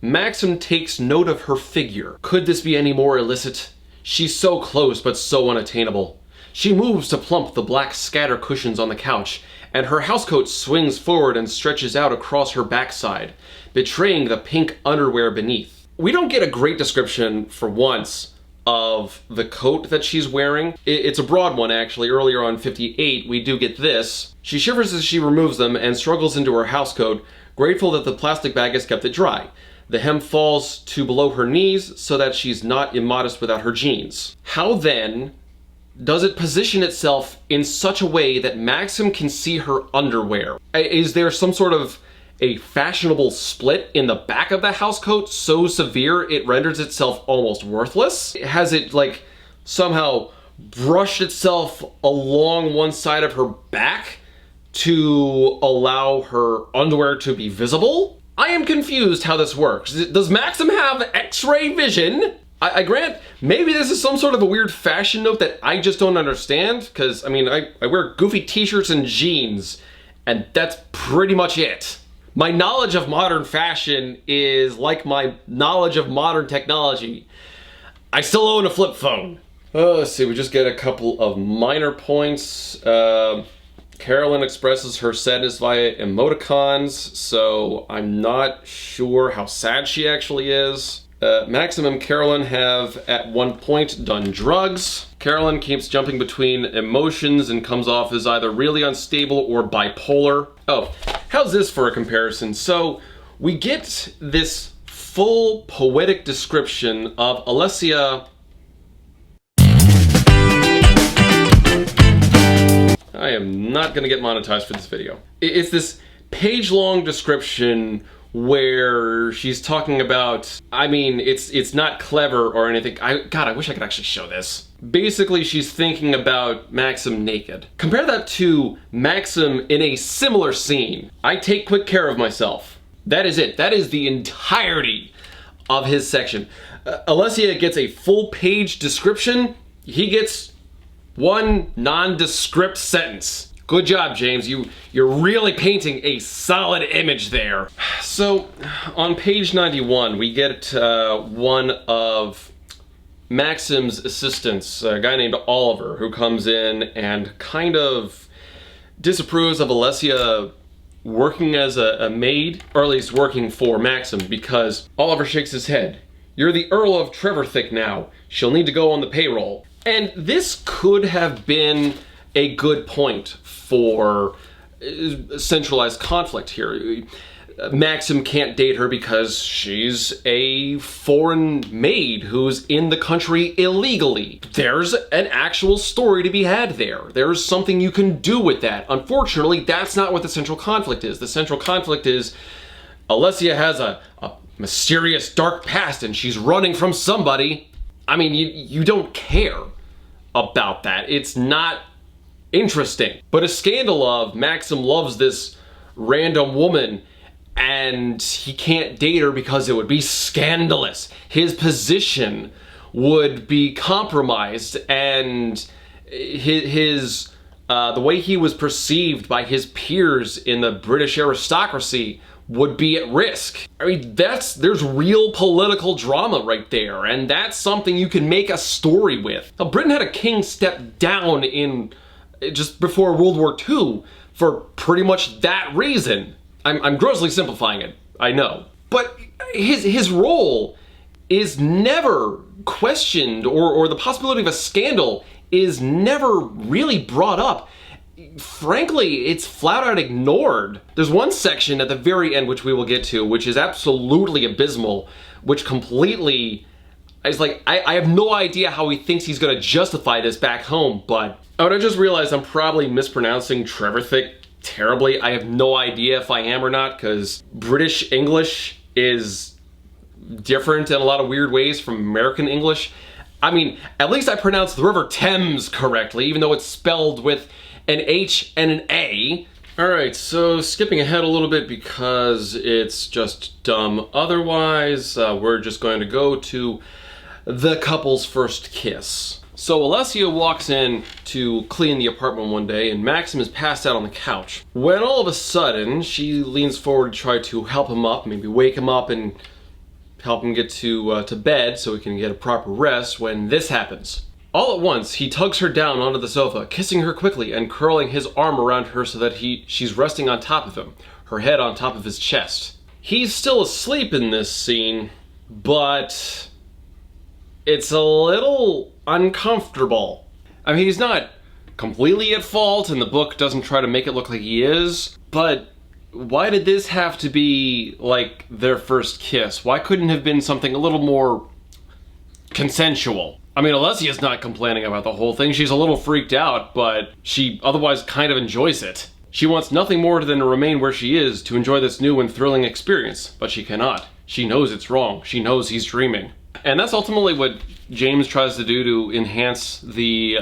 Maxim takes note of her figure. Could this be any more illicit? She's so close but so unattainable. She moves to plump the black scatter cushions on the couch, and her housecoat swings forward and stretches out across her backside, betraying the pink underwear beneath. We don't get a great description, for once, of the coat that she's wearing. It's a broad one, actually. Earlier on 58, we do get this. She shivers as she removes them and struggles into her housecoat, grateful that the plastic bag has kept it dry. The hem falls to below her knees so that she's not immodest without her jeans. How then does it position itself in such a way that Maxim can see her underwear? Is there some sort of a fashionable split in the back of the housecoat so severe it renders itself almost worthless? Has it, like, somehow brushed itself along one side of her back to allow her underwear to be visible? I am confused how this works. Does Maxim have X-ray vision? I grant, maybe this is some sort of a weird fashion note that I just don't understand, because, I mean, I wear goofy t-shirts and jeans, and that's pretty much it. My knowledge of modern fashion is like my knowledge of modern technology. I still own a flip phone. Let's see, we just get a couple of minor points. Carolyn expresses her sadness via emoticons, so I'm not sure how sad she actually is. Maxim and Carolyn have at one point done drugs. Carolyn keeps jumping between emotions and comes off as either really unstable or bipolar. Oh, how's this for a comparison? So we get this full poetic description of Alessia. I am not going to get monetized for this video. It's this page-long description where she's talking about, I mean, it's not clever or anything. God, I wish I could actually show this. Basically, she's thinking about Maxim naked. Compare that to Maxim in a similar scene. I take quick care of myself. That is it. That is the entirety of his section. Alessia gets a full page description. He gets one nondescript sentence. Good job, James. You're really painting a solid image there. So, on page 91, we get one of Maxim's assistants, a guy named Oliver, who comes in and kind of disapproves of Alessia working as a maid, or at least working for Maxim, because Oliver shakes his head. You're the Earl of Trevithick now. She'll need to go on the payroll. And this could have been a good point for centralized conflict here. Maxim can't date her because she's a foreign maid who's in the country illegally. There's an actual story to be had there. There's something you can do with that. Unfortunately, that's not what the central conflict is. The central conflict is Alessia has a mysterious dark past and she's running from somebody. I mean, you don't care about that. It's not interesting. But a scandal of Maxim loves this random woman and he can't date her because it would be scandalous. His position would be compromised, and his the way he was perceived by his peers in the British aristocracy would be at risk. I mean, there's real political drama right there, and that's something you can make a story with. Now, Britain had a king step down in just before World War II for pretty much that reason. I'm grossly simplifying it, I know. But his role is never questioned, or the possibility of a scandal is never really brought up. Frankly, it's flat out ignored. There's one section at the very end, which we will get to, which is absolutely abysmal, which completely is like, I have no idea how he thinks he's gonna justify this back home, but I just realized I'm probably mispronouncing Trevithick terribly. I have no idea if I am or not, because British English is different in a lot of weird ways from American English. I mean, at least I pronounced the River Thames correctly, even though it's spelled with an H and an A. Alright, so skipping ahead a little bit because it's just dumb otherwise, we're just going to go to the couple's first kiss. So Alessia walks in to clean the apartment one day, and Maxim is passed out on the couch. When all of a sudden, she leans forward to try to help him up, maybe wake him up and help him get to bed so he can get a proper rest, when this happens. All at once, he tugs her down onto the sofa, kissing her quickly and curling his arm around her so that she's resting on top of him, her head on top of his chest. He's still asleep in this scene, but it's a little uncomfortable. I mean, he's not completely at fault, and the book doesn't try to make it look like he is, but why did this have to be like their first kiss? Why couldn't it have been something a little more consensual? I mean, Alessia's not complaining about the whole thing. She's a little freaked out, but she otherwise kind of enjoys it. She wants nothing more than to remain where she is to enjoy this new and thrilling experience, but she cannot. She knows it's wrong. She knows he's dreaming. And that's ultimately what James tries to do to enhance the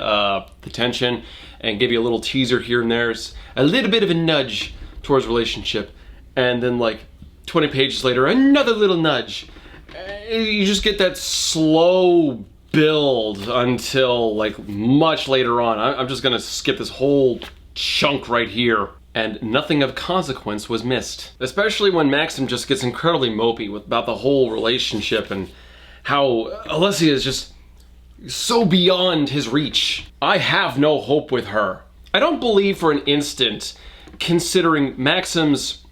tension and give you a little teaser here and there. It's a little bit of a nudge towards relationship. And then like 20 pages later, another little nudge. You just get that slow build until like much later on. I'm just gonna skip this whole chunk right here. And nothing of consequence was missed. Especially when Maxim just gets incredibly mopey about the whole relationship and how Alessia is just so beyond his reach. I have no hope with her. I don't believe for an instant, considering Maxim's,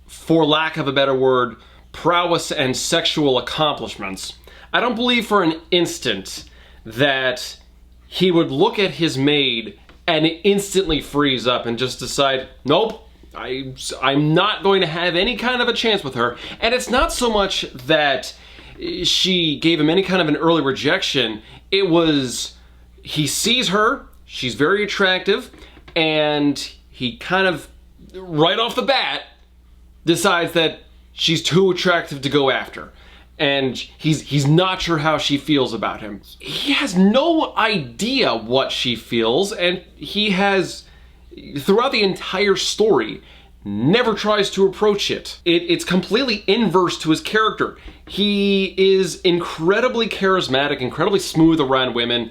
for lack of a better word, prowess and sexual accomplishments, I don't believe for an instant that he would look at his maid and instantly freeze up and just decide, nope, I'm not going to have any kind of a chance with her. And it's not so much that she gave him any kind of an early rejection. It was, he sees her, she's very attractive, and he kind of, right off the bat, decides that she's too attractive to go after. And he's not sure how she feels about him. He has no idea what she feels, and he has, throughout the entire story, never tries to approach it. It's completely inverse to his character. He is incredibly charismatic, incredibly smooth around women,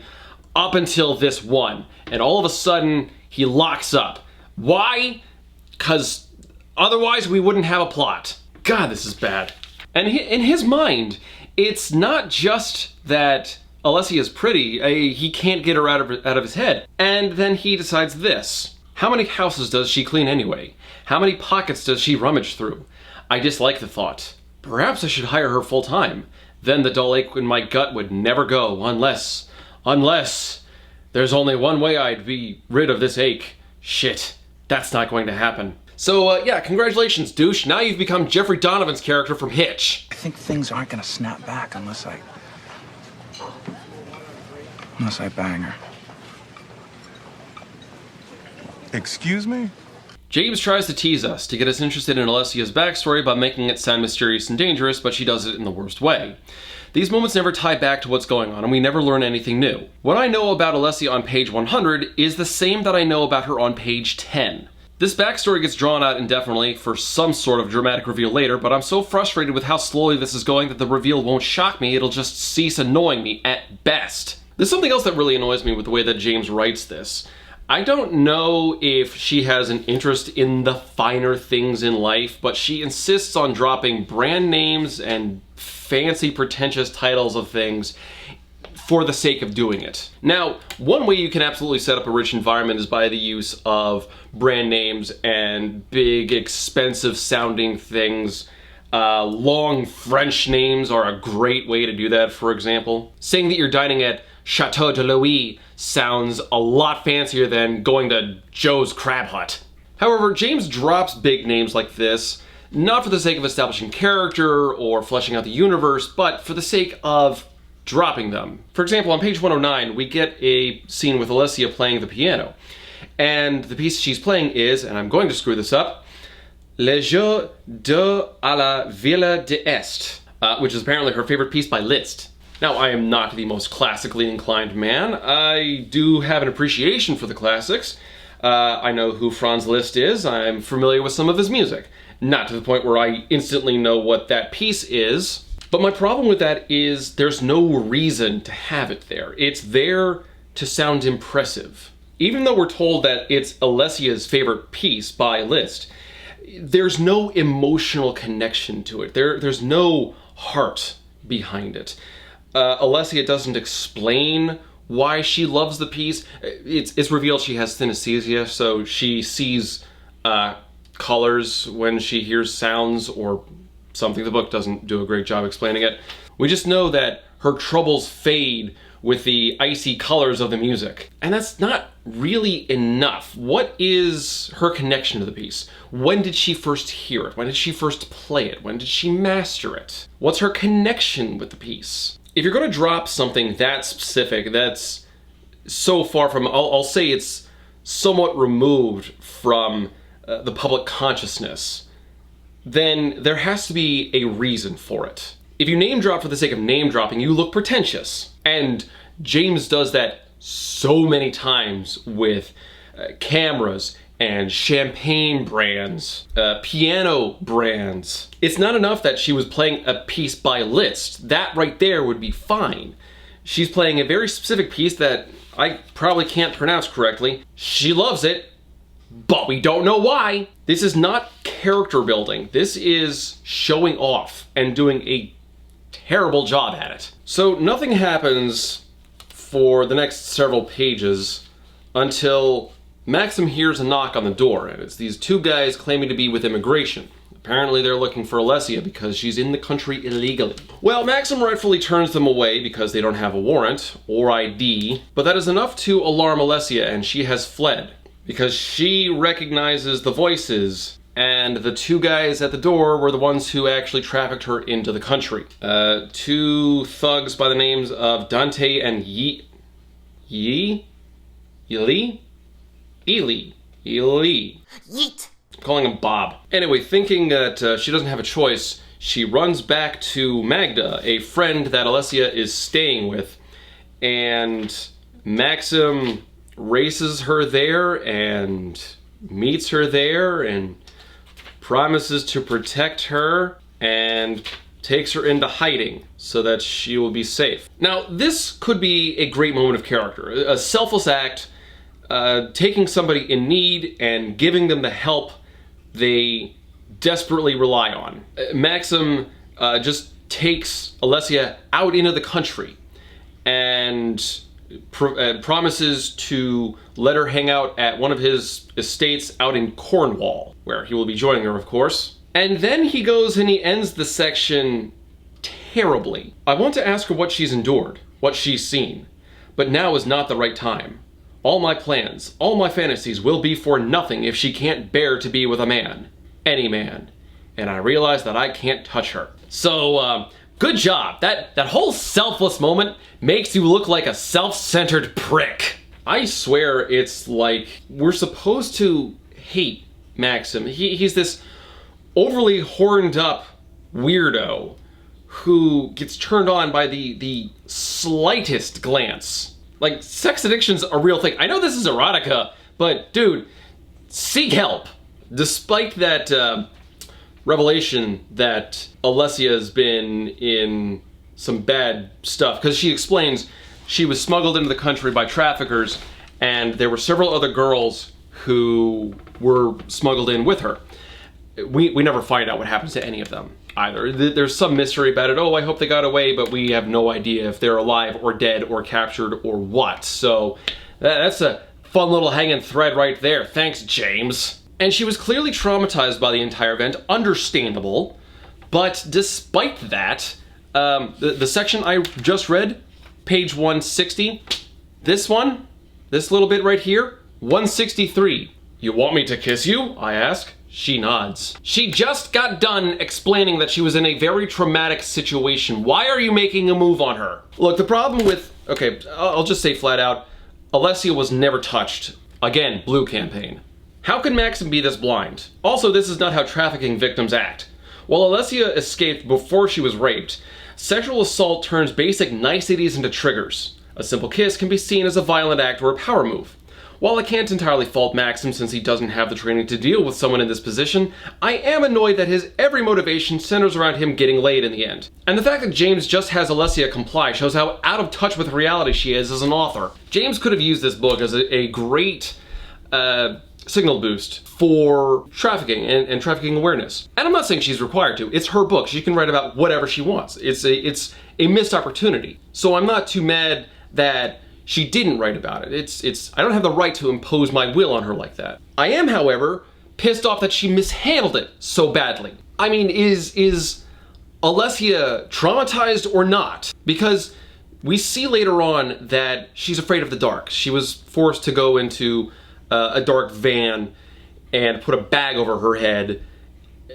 up until this one. And all of a sudden, he locks up. Why? Because otherwise we wouldn't have a plot. God, this is bad. And in his mind, it's not just that Alessia is pretty, he can't get her out of his head. And then he decides this. How many houses does she clean anyway? How many pockets does she rummage through? I dislike the thought. Perhaps I should hire her full time. Then the dull ache in my gut would never go, unless there's only one way I'd be rid of this ache. Shit, that's not going to happen. So, yeah, congratulations, douche. Now you've become Jeffrey Donovan's character from Hitch. I think things aren't gonna snap back unless I bang her. Excuse me? James tries to tease us to get us interested in Alessia's backstory by making it sound mysterious and dangerous, but she does it in the worst way. These moments never tie back to what's going on, and we never learn anything new. What I know about Alessia on page 100 is the same that I know about her on page 10. This backstory gets drawn out indefinitely for some sort of dramatic reveal later, but I'm so frustrated with how slowly this is going that the reveal won't shock me, it'll just cease annoying me at best. There's something else that really annoys me with the way that James writes this. I don't know if she has an interest in the finer things in life, but she insists on dropping brand names and fancy pretentious titles of things for the sake of doing it. Now, one way you can absolutely set up a rich environment is by the use of brand names and big, expensive sounding things. Long French names are a great way to do that, for example. Saying that you're dining at Chateau de Louis sounds a lot fancier than going to Joe's Crab Hut. However, James drops big names like this, not for the sake of establishing character or fleshing out the universe, but for the sake of dropping them. For example, on page 109, we get a scene with Alessia playing the piano. And the piece she's playing is, and I'm going to screw this up, Le Jeu de à la Ville d'Est, which is apparently her favorite piece by Liszt. Now, I am not the most classically inclined man. I do have an appreciation for the classics. I know who Franz Liszt is. I'm familiar with some of his music. Not to the point where I instantly know what that piece is. But my problem with that is there's no reason to have it there. It's there to sound impressive. Even though we're told that it's Alessia's favorite piece by Liszt, there's no emotional connection to it. There's no heart behind it. Alessia doesn't explain why she loves the piece. It's revealed she has synesthesia, so she sees colors when she hears sounds or something. The book doesn't do a great job explaining it. We just know that her troubles fade with the icy colors of the music. And that's not really enough. What is her connection to the piece? When did she first hear it? When did she first play it? When did she master it? What's her connection with the piece? If you're gonna drop something that specific, that's so far from, I'll say it's somewhat removed from the public consciousness, then there has to be a reason for it. If you name drop for the sake of name dropping, you look pretentious. And James does that so many times with cameras and champagne brands, piano brands. It's not enough that she was playing a piece by Liszt. That right there would be fine. She's playing a very specific piece that I probably can't pronounce correctly. She loves it, but we don't know why. This is not character building. This is showing off and doing a terrible job at it. So nothing happens for the next several pages until Maxim hears a knock on the door, and it's these two guys claiming to be with immigration. Apparently they're looking for Alessia because she's in the country illegally. Well, Maxim rightfully turns them away because they don't have a warrant or ID, but that is enough to alarm Alessia, and she has fled because she recognizes the voices, and the two guys at the door were the ones who actually trafficked her into the country. Two thugs by the names of Dante and Eli? Yeet. Calling him Bob. Anyway, thinking that she doesn't have a choice, she runs back to Magda, a friend that Alessia is staying with, and Maxim races her there and meets her there and promises to protect her and takes her into hiding so that she will be safe. Now, this could be a great moment of character, a selfless act, taking somebody in need and giving them the help they desperately rely on. Maxim just takes Alessia out into the country and promises to let her hang out at one of his estates out in Cornwall, where he will be joining her, of course. And then he goes and he ends the section terribly. I want to ask her what she's endured, what she's seen, but now is not the right time. All my plans, all my fantasies will be for nothing if she can't bear to be with a man. Any man. And I realize that I can't touch her. So, good job. That whole selfless moment makes you look like a self-centered prick. I swear it's like we're supposed to hate Maxim. He's this overly horned up weirdo who gets turned on by the slightest glance. Like, sex addiction's a real thing. I know this is erotica, but dude, seek help. Despite that revelation that Alessia has been in some bad stuff, because she explains she was smuggled into the country by traffickers, and there were several other girls who were smuggled in with her. We never find out what happens to any of them either. There's some mystery about it. Oh, I hope they got away, but we have no idea if they're alive or dead or captured or what. So that's a fun little hanging thread right there. Thanks, James. And she was clearly traumatized by the entire event, understandable. But despite that, the section I just read, page 160, this little bit right here, 163. You want me to kiss you? I ask. She nods. She just got done explaining that she was in a very traumatic situation. Why are you making a move on her? Look, the problem with, okay, I'll just say flat out, Alessia was never touched. Again, blue campaign. How can Maxim be this blind? Also, this is not how trafficking victims act. While Alessia escaped before she was raped, sexual assault turns basic niceties into triggers. A simple kiss can be seen as a violent act or a power move. While I can't entirely fault Maxim since he doesn't have the training to deal with someone in this position, I am annoyed that his every motivation centers around him getting laid in the end. And the fact that James just has Alessia comply shows how out of touch with reality she is as an author. James could have used this book as a great signal boost for trafficking and trafficking awareness. And I'm not saying she's required to. It's her book. She can write about whatever she wants. It's a missed opportunity. So I'm not too mad that she didn't write about it. I don't have the right to impose my will on her like that. I am, however, pissed off that she mishandled it so badly. I mean, is Alessia traumatized or not? Because we see later on that she's afraid of the dark. She was forced to go into a dark van and put a bag over her head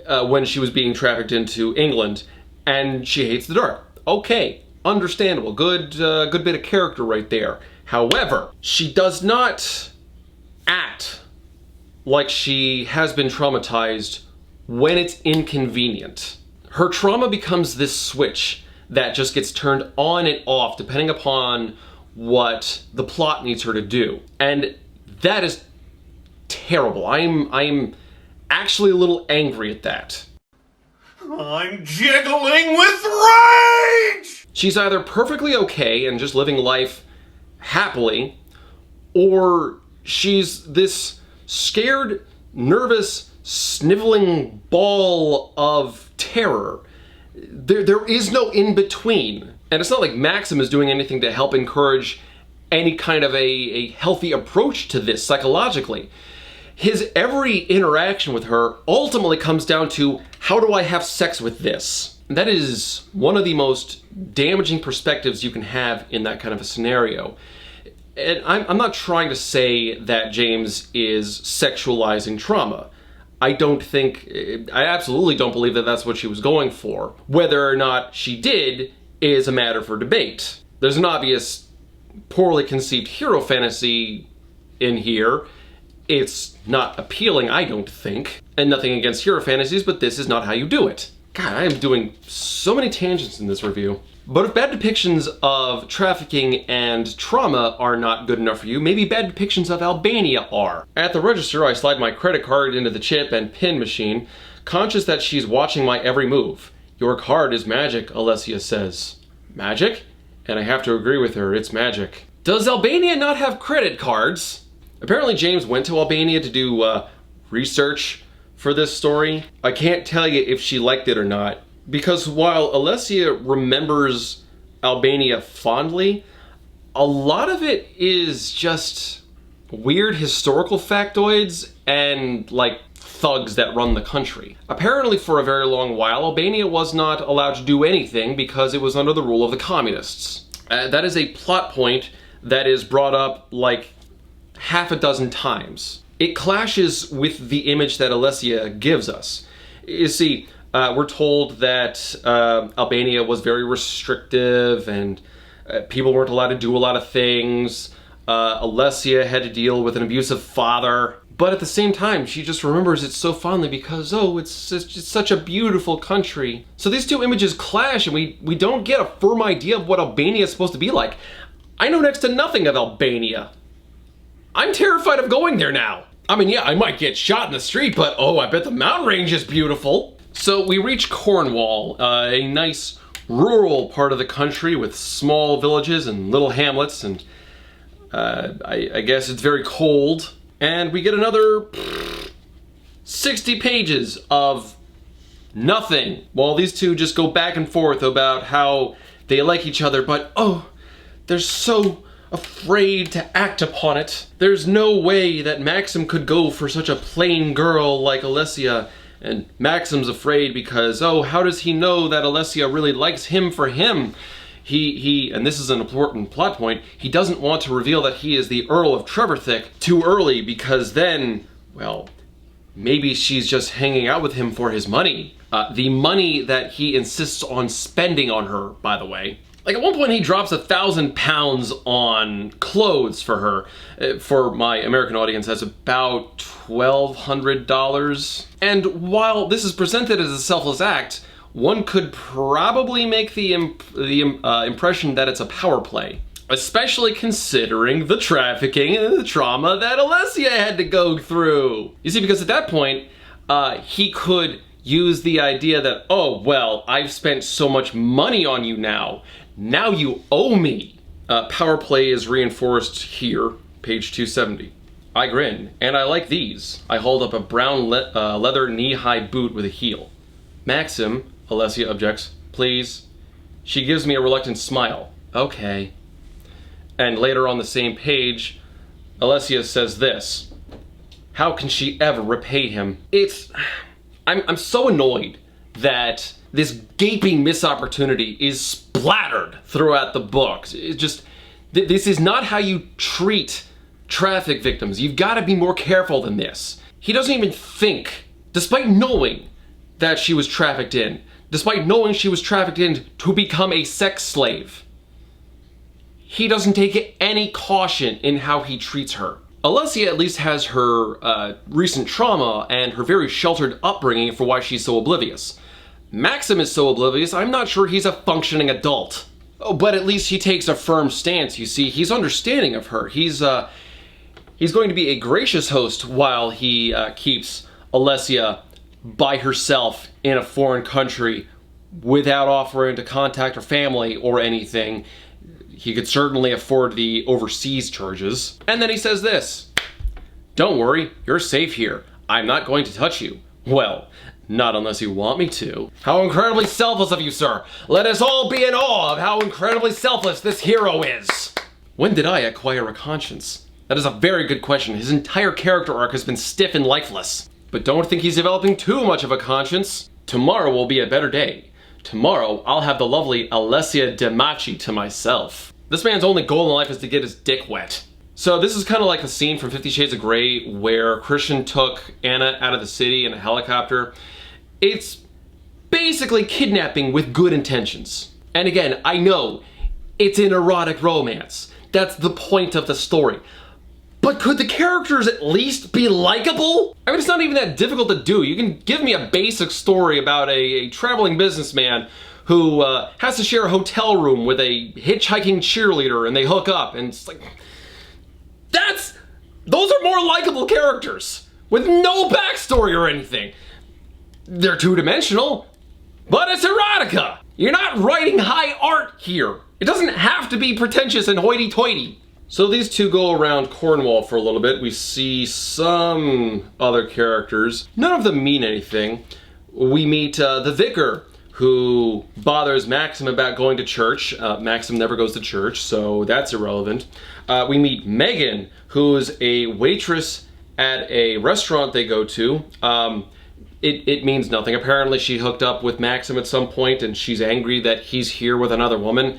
when she was being trafficked into England, and she hates the dark. Okay, understandable. Good bit of character right there. However, she does not act like she has been traumatized when it's inconvenient. Her trauma becomes this switch that just gets turned on and off depending upon what the plot needs her to do. And that is terrible. I'm actually a little angry at that. I'm jiggling with rage! She's either perfectly okay and just living life happily, or she's this scared, nervous, sniveling ball of terror. There is no in-between. And it's not like Maxim is doing anything to help encourage any kind of a healthy approach to this psychologically. His every interaction with her ultimately comes down to, how do I have sex with this? That is one of the most damaging perspectives you can have in that kind of a scenario. And I'm not trying to say that James is sexualizing trauma. I absolutely don't believe that that's what she was going for. Whether or not she did is a matter for debate. There's an obvious poorly conceived hero fantasy in here. It's not appealing, I don't think. And nothing against hero fantasies, but this is not how you do it. God, I am doing so many tangents in this review. But if bad depictions of trafficking and trauma are not good enough for you, maybe bad depictions of Albania are. At the register, I slide my credit card into the chip and pin machine, conscious that she's watching my every move. Your card is magic, Alessia says. Magic? And I have to agree with her, it's magic. Does Albania not have credit cards? Apparently James went to Albania to do research for this story. I can't tell you if she liked it or not, because while Alessia remembers Albania fondly, a lot of it is just weird historical factoids and like thugs that run the country. Apparently for a very long while, Albania was not allowed to do anything because it was under the rule of the communists. That is a plot point that is brought up like half a dozen times. It clashes with the image that Alessia gives us. You see, we're told that Albania was very restrictive and people weren't allowed to do a lot of things. Alessia had to deal with an abusive father. But at the same time, she just remembers it so fondly because, oh, it's just such a beautiful country. So these two images clash and we don't get a firm idea of what Albania is supposed to be like. I know next to nothing of Albania. I'm terrified of going there now. I mean, yeah, I might get shot in the street, but oh, I bet the mountain range is beautiful. So we reach Cornwall, a nice rural part of the country with small villages and little hamlets, and I guess it's very cold. And we get another 60 pages of nothing, while these two just go back and forth about how they like each other, but oh, they're so afraid to act upon it. There's no way that Maxim could go for such a plain girl like Alessia, and Maxim's afraid because, oh, how does he know that Alessia really likes him for him? He, and this is an important plot point, he doesn't want to reveal that he is the Earl of Trevithick too early because then, well, maybe she's just hanging out with him for his money. The money that he insists on spending on her, by the way. Like at one point he drops £1,000 on clothes for her. For my American audience, that's about $1,200. And while this is presented as a selfless act, one could probably make the impression that it's a power play. Especially considering the trafficking and the trauma that Alessia had to go through. You see, because at that point, he could use the idea that, oh, well, I've spent so much money on you now. Now you owe me. Power play is reinforced here, page 270. I grin, and I like these. I hold up a brown leather knee-high boot with a heel. Maxim, Alessia objects, please. She gives me a reluctant smile. Okay. And later on the same page, Alessia says this. How can she ever repay him? I'm so annoyed that this gaping missed opportunity is splattered throughout the books. This is not how you treat traffic victims. You've got to be more careful than this. He doesn't even think, despite knowing that she was trafficked in, despite knowing she was trafficked in to become a sex slave, he doesn't take any caution in how he treats her. Alessia at least has her recent trauma and her very sheltered upbringing for why she's so oblivious. Maxim is so oblivious, I'm not sure he's a functioning adult. Oh, but at least he takes a firm stance, you see. He's understanding of her. He's going to be a gracious host while he keeps Alessia by herself in a foreign country without offering to contact her family or anything. He could certainly afford the overseas charges. And then he says this. Don't worry, you're safe here. I'm not going to touch you. Well, not unless you want me to. How incredibly selfless of you, sir. Let us all be in awe of how incredibly selfless this hero is. When did I acquire a conscience? That is a very good question. His entire character arc has been stiff and lifeless. But don't think he's developing too much of a conscience. Tomorrow will be a better day. Tomorrow, I'll have the lovely Alessia Demachi to myself. This man's only goal in life is to get his dick wet. So this is kind of like the scene from 50 Shades of Grey where Christian took Anna out of the city in a helicopter. It's basically kidnapping with good intentions. And again, I know it's an erotic romance. That's the point of the story. But could the characters at least be likable? I mean, it's not even that difficult to do. You can give me a basic story about a traveling businessman who has to share a hotel room with a hitchhiking cheerleader and they hook up, and it's like, those are more likable characters with no backstory or anything. They're two-dimensional, but it's erotica. You're not writing high art here. It doesn't have to be pretentious and hoity-toity. So these two go around Cornwall for a little bit. We see some other characters. None of them mean anything. We meet the vicar, who bothers Maxim about going to church. Maxim never goes to church, so that's irrelevant. We meet Megan, who's a waitress at a restaurant they go to. It means nothing. Apparently she hooked up with Maxim at some point and she's angry that he's here with another woman.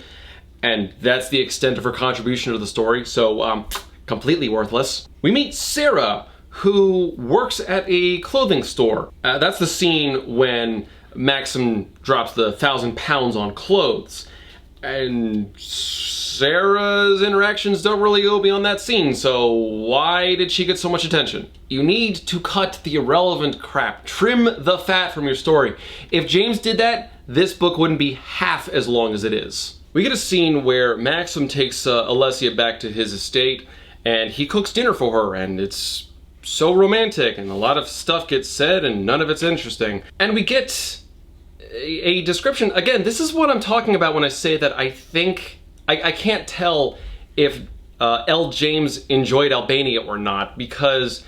And that's the extent of her contribution to the story, so completely worthless. We meet Sarah, who works at a clothing store. That's the scene when Maxim drops the 1,000 pounds on clothes. And Sarah's interactions don't really go beyond that scene, so why did she get so much attention? You need to cut the irrelevant crap. Trim the fat from your story. If James did that, this book wouldn't be half as long as it is. We get a scene where Maxim takes Alessia back to his estate and he cooks dinner for her, and it's so romantic and a lot of stuff gets said and none of it's interesting. And we get a description. Again, this is what I'm talking about when I say that I think I can't tell if L. James enjoyed Albania or not, because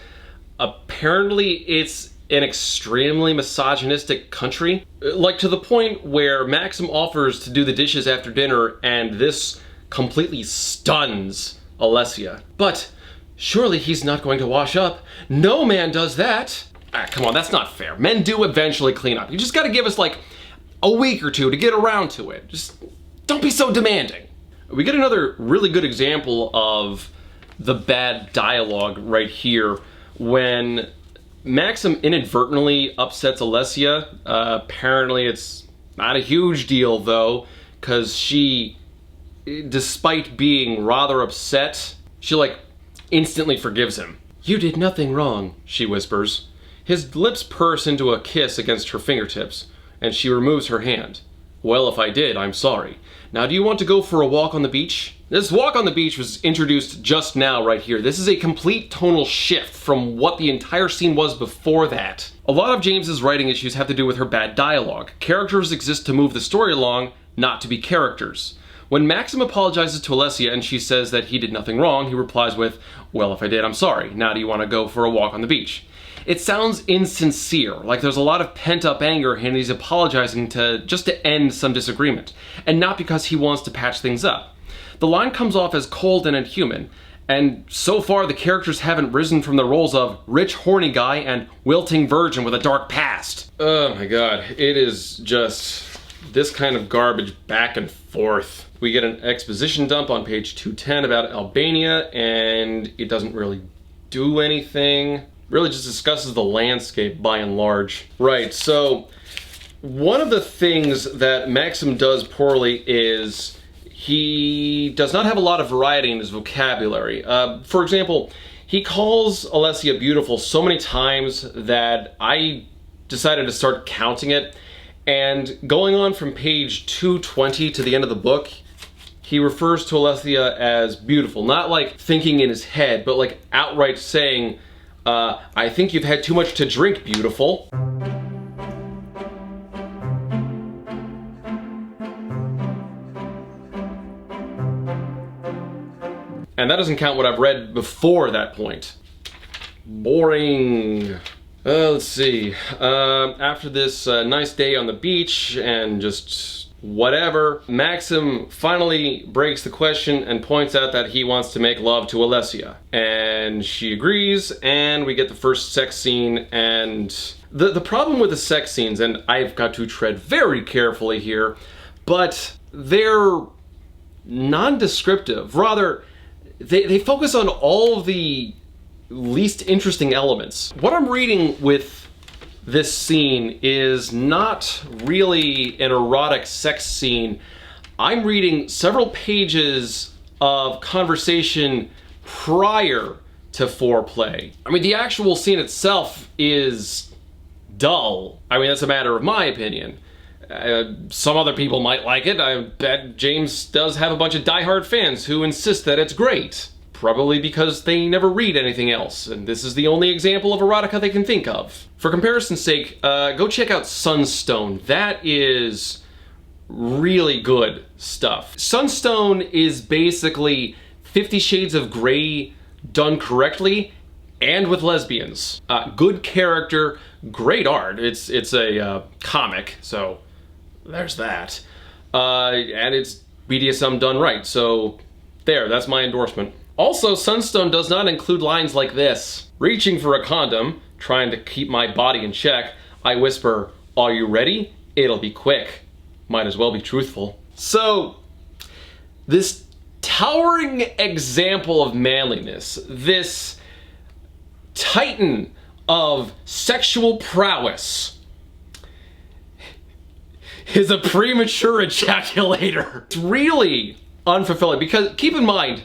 apparently it's an extremely misogynistic country. Like to the point where Maxim offers to do the dishes after dinner and this completely stuns Alessia. But surely he's not going to wash up. No man does that. Ah, come on, that's not fair. Men do eventually clean up. You just gotta give us like a week or two to get around to it. Just don't be so demanding. We get another really good example of the bad dialogue right here when Maxim inadvertently upsets Alessia. Apparently it's not a huge deal though, because she, despite being rather upset, she like instantly forgives him. You did nothing wrong, she whispers. His lips purse into a kiss against her fingertips, and she removes her hand. Well, if I did, I'm sorry. Now do you want to go for a walk on the beach? This walk on the beach was introduced just now right here. This is a complete tonal shift from what the entire scene was before that. A lot of James's writing issues have to do with her bad dialogue. Characters exist to move the story along, not to be characters. When Maxim apologizes to Alessia and she says that he did nothing wrong, he replies with, "Well, if I did, I'm sorry. Now do you want to go for a walk on the beach?" It sounds insincere, like there's a lot of pent-up anger and he's apologizing just to end some disagreement, and not because he wants to patch things up. The line comes off as cold and inhuman, and so far the characters haven't risen from the roles of rich horny guy and wilting virgin with a dark past. Oh my god, it is just this kind of garbage back and forth. We get an exposition dump on page 210 about Albania, and it doesn't really do anything. Really just discusses the landscape by and large. Right, so one of the things that Maxim does poorly is he does not have a lot of variety in his vocabulary. For example, he calls Alessia beautiful so many times that I decided to start counting it. And going on from page 220 to the end of the book, he refers to Alessia as beautiful. Not like thinking in his head, but like outright saying, "I think you've had too much to drink, beautiful." And that doesn't count what I've read before that point. Boring. Let's see. After this nice day on the beach and just whatever, Maxim finally breaks the question and points out that he wants to make love to Alessia. And she agrees, and we get the first sex scene. And the problem with the sex scenes, and I've got to tread very carefully here, but they're non-descriptive. Rather, they focus on all of the least interesting elements. What I'm reading with this scene is not really an erotic sex scene. I'm reading several pages of conversation prior to foreplay. I mean, the actual scene itself is dull. I mean, that's a matter of my opinion. Some other people might like it. I bet James does have a bunch of diehard fans who insist that it's great. Probably because they never read anything else, and this is the only example of erotica they can think of. For comparison's sake, go check out Sunstone. That is really good stuff. Sunstone is basically 50 Shades of Grey done correctly and with lesbians. Good character, great art. It's a comic, so there's that. And it's BDSM done right, so there, that's my endorsement. Also, Sunstone does not include lines like this. Reaching for a condom, trying to keep my body in check, I whisper, "Are you ready? It'll be quick." Might as well be truthful. So, this towering example of manliness, this titan of sexual prowess, is a premature ejaculator. It's really unfulfilling because, keep in mind,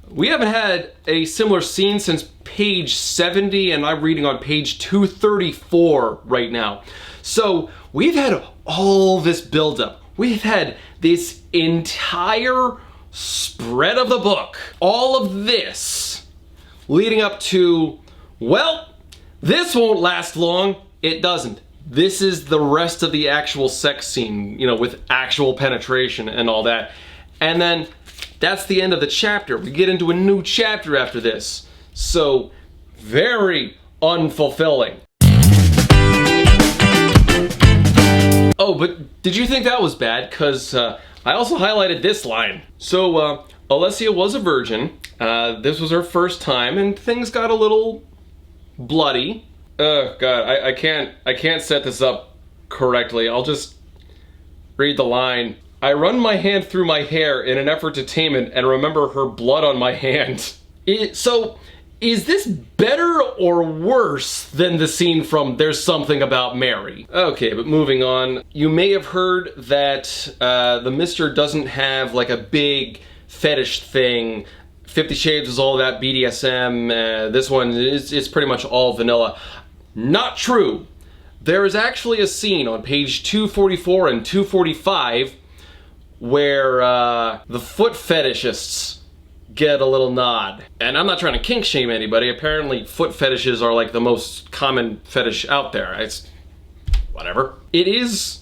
we haven't had a similar scene since page 70, and I'm reading on page 234 right now. So we've had all this buildup. We've had this entire spread of the book. All of this leading up to, well, this won't last long. It doesn't. This is the rest of the actual sex scene, you know, with actual penetration and all that. And then that's the end of the chapter. We get into a new chapter after this. So, very unfulfilling. Oh, but did you think that was bad? Because I also highlighted this line. So, Alessia was a virgin. This was her first time, and things got a little bloody. Oh, God, I can't set this up correctly. I'll just read the line. I run my hand through my hair in an effort to tame it and remember her blood on my hand. So, is this better or worse than the scene from There's Something About Mary? Okay, but moving on. You may have heard that the Mister doesn't have like a big fetish thing. 50 Shades is all about BDSM. This one is pretty much all vanilla. Not true. There is actually a scene on page 244 and 245 where the foot fetishists get a little nod. And I'm not trying to kink shame anybody. Apparently foot fetishes are like the most common fetish out there. It's whatever. It is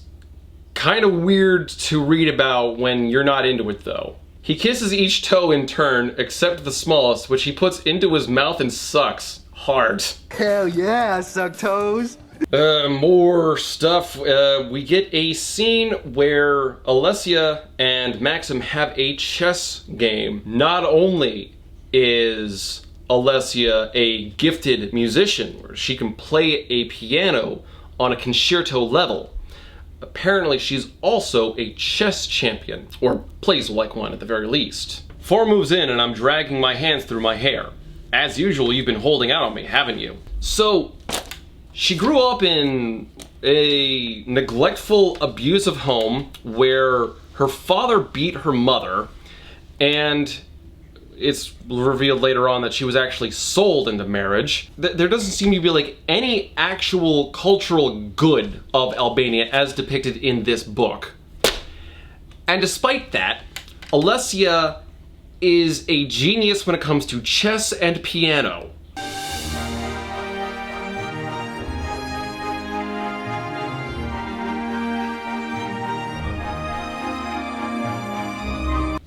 kind of weird to read about when you're not into it though. He kisses each toe in turn except the smallest, which he puts into his mouth and sucks hard. Hell yeah, I suck toes. More stuff. We get a scene where Alessia and Maxim have a chess game. Not only is Alessia a gifted musician, where she can play a piano on a concerto level, apparently she's also a chess champion, or plays like one at the very least. 4 moves in and I'm dragging my hands through my hair. As usual, you've been holding out on me, haven't you? So, she grew up in a neglectful, abusive home where her father beat her mother, and it's revealed later on that she was actually sold into marriage. There doesn't seem to be like any actual cultural good of Albania as depicted in this book. And despite that, Alessia is a genius when it comes to chess and piano.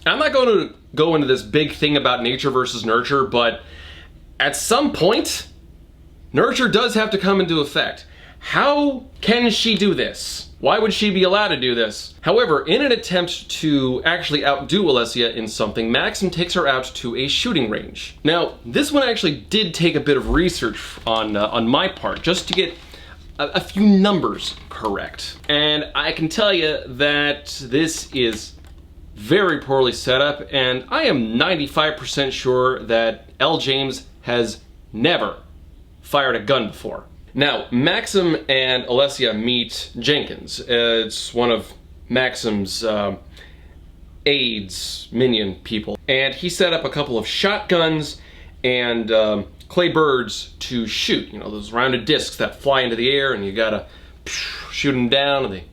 I'm not going to go into this big thing about nature versus nurture, but at some point, nurture does have to come into effect. How can she do this? Why would she be allowed to do this? However, in an attempt to actually outdo Alessia in something, Maxim takes her out to a shooting range. Now, this one actually did take a bit of research on my part, just to get a few numbers correct. And I can tell you that this is very poorly set up, and I am 95% sure that L. James has never fired a gun before. Now, Maxim and Alessia meet Jenkins. It's one of Maxim's aides, minion people. And he set up a couple of shotguns and clay birds to shoot. You know, those rounded discs that fly into the air and you gotta shoot them down and they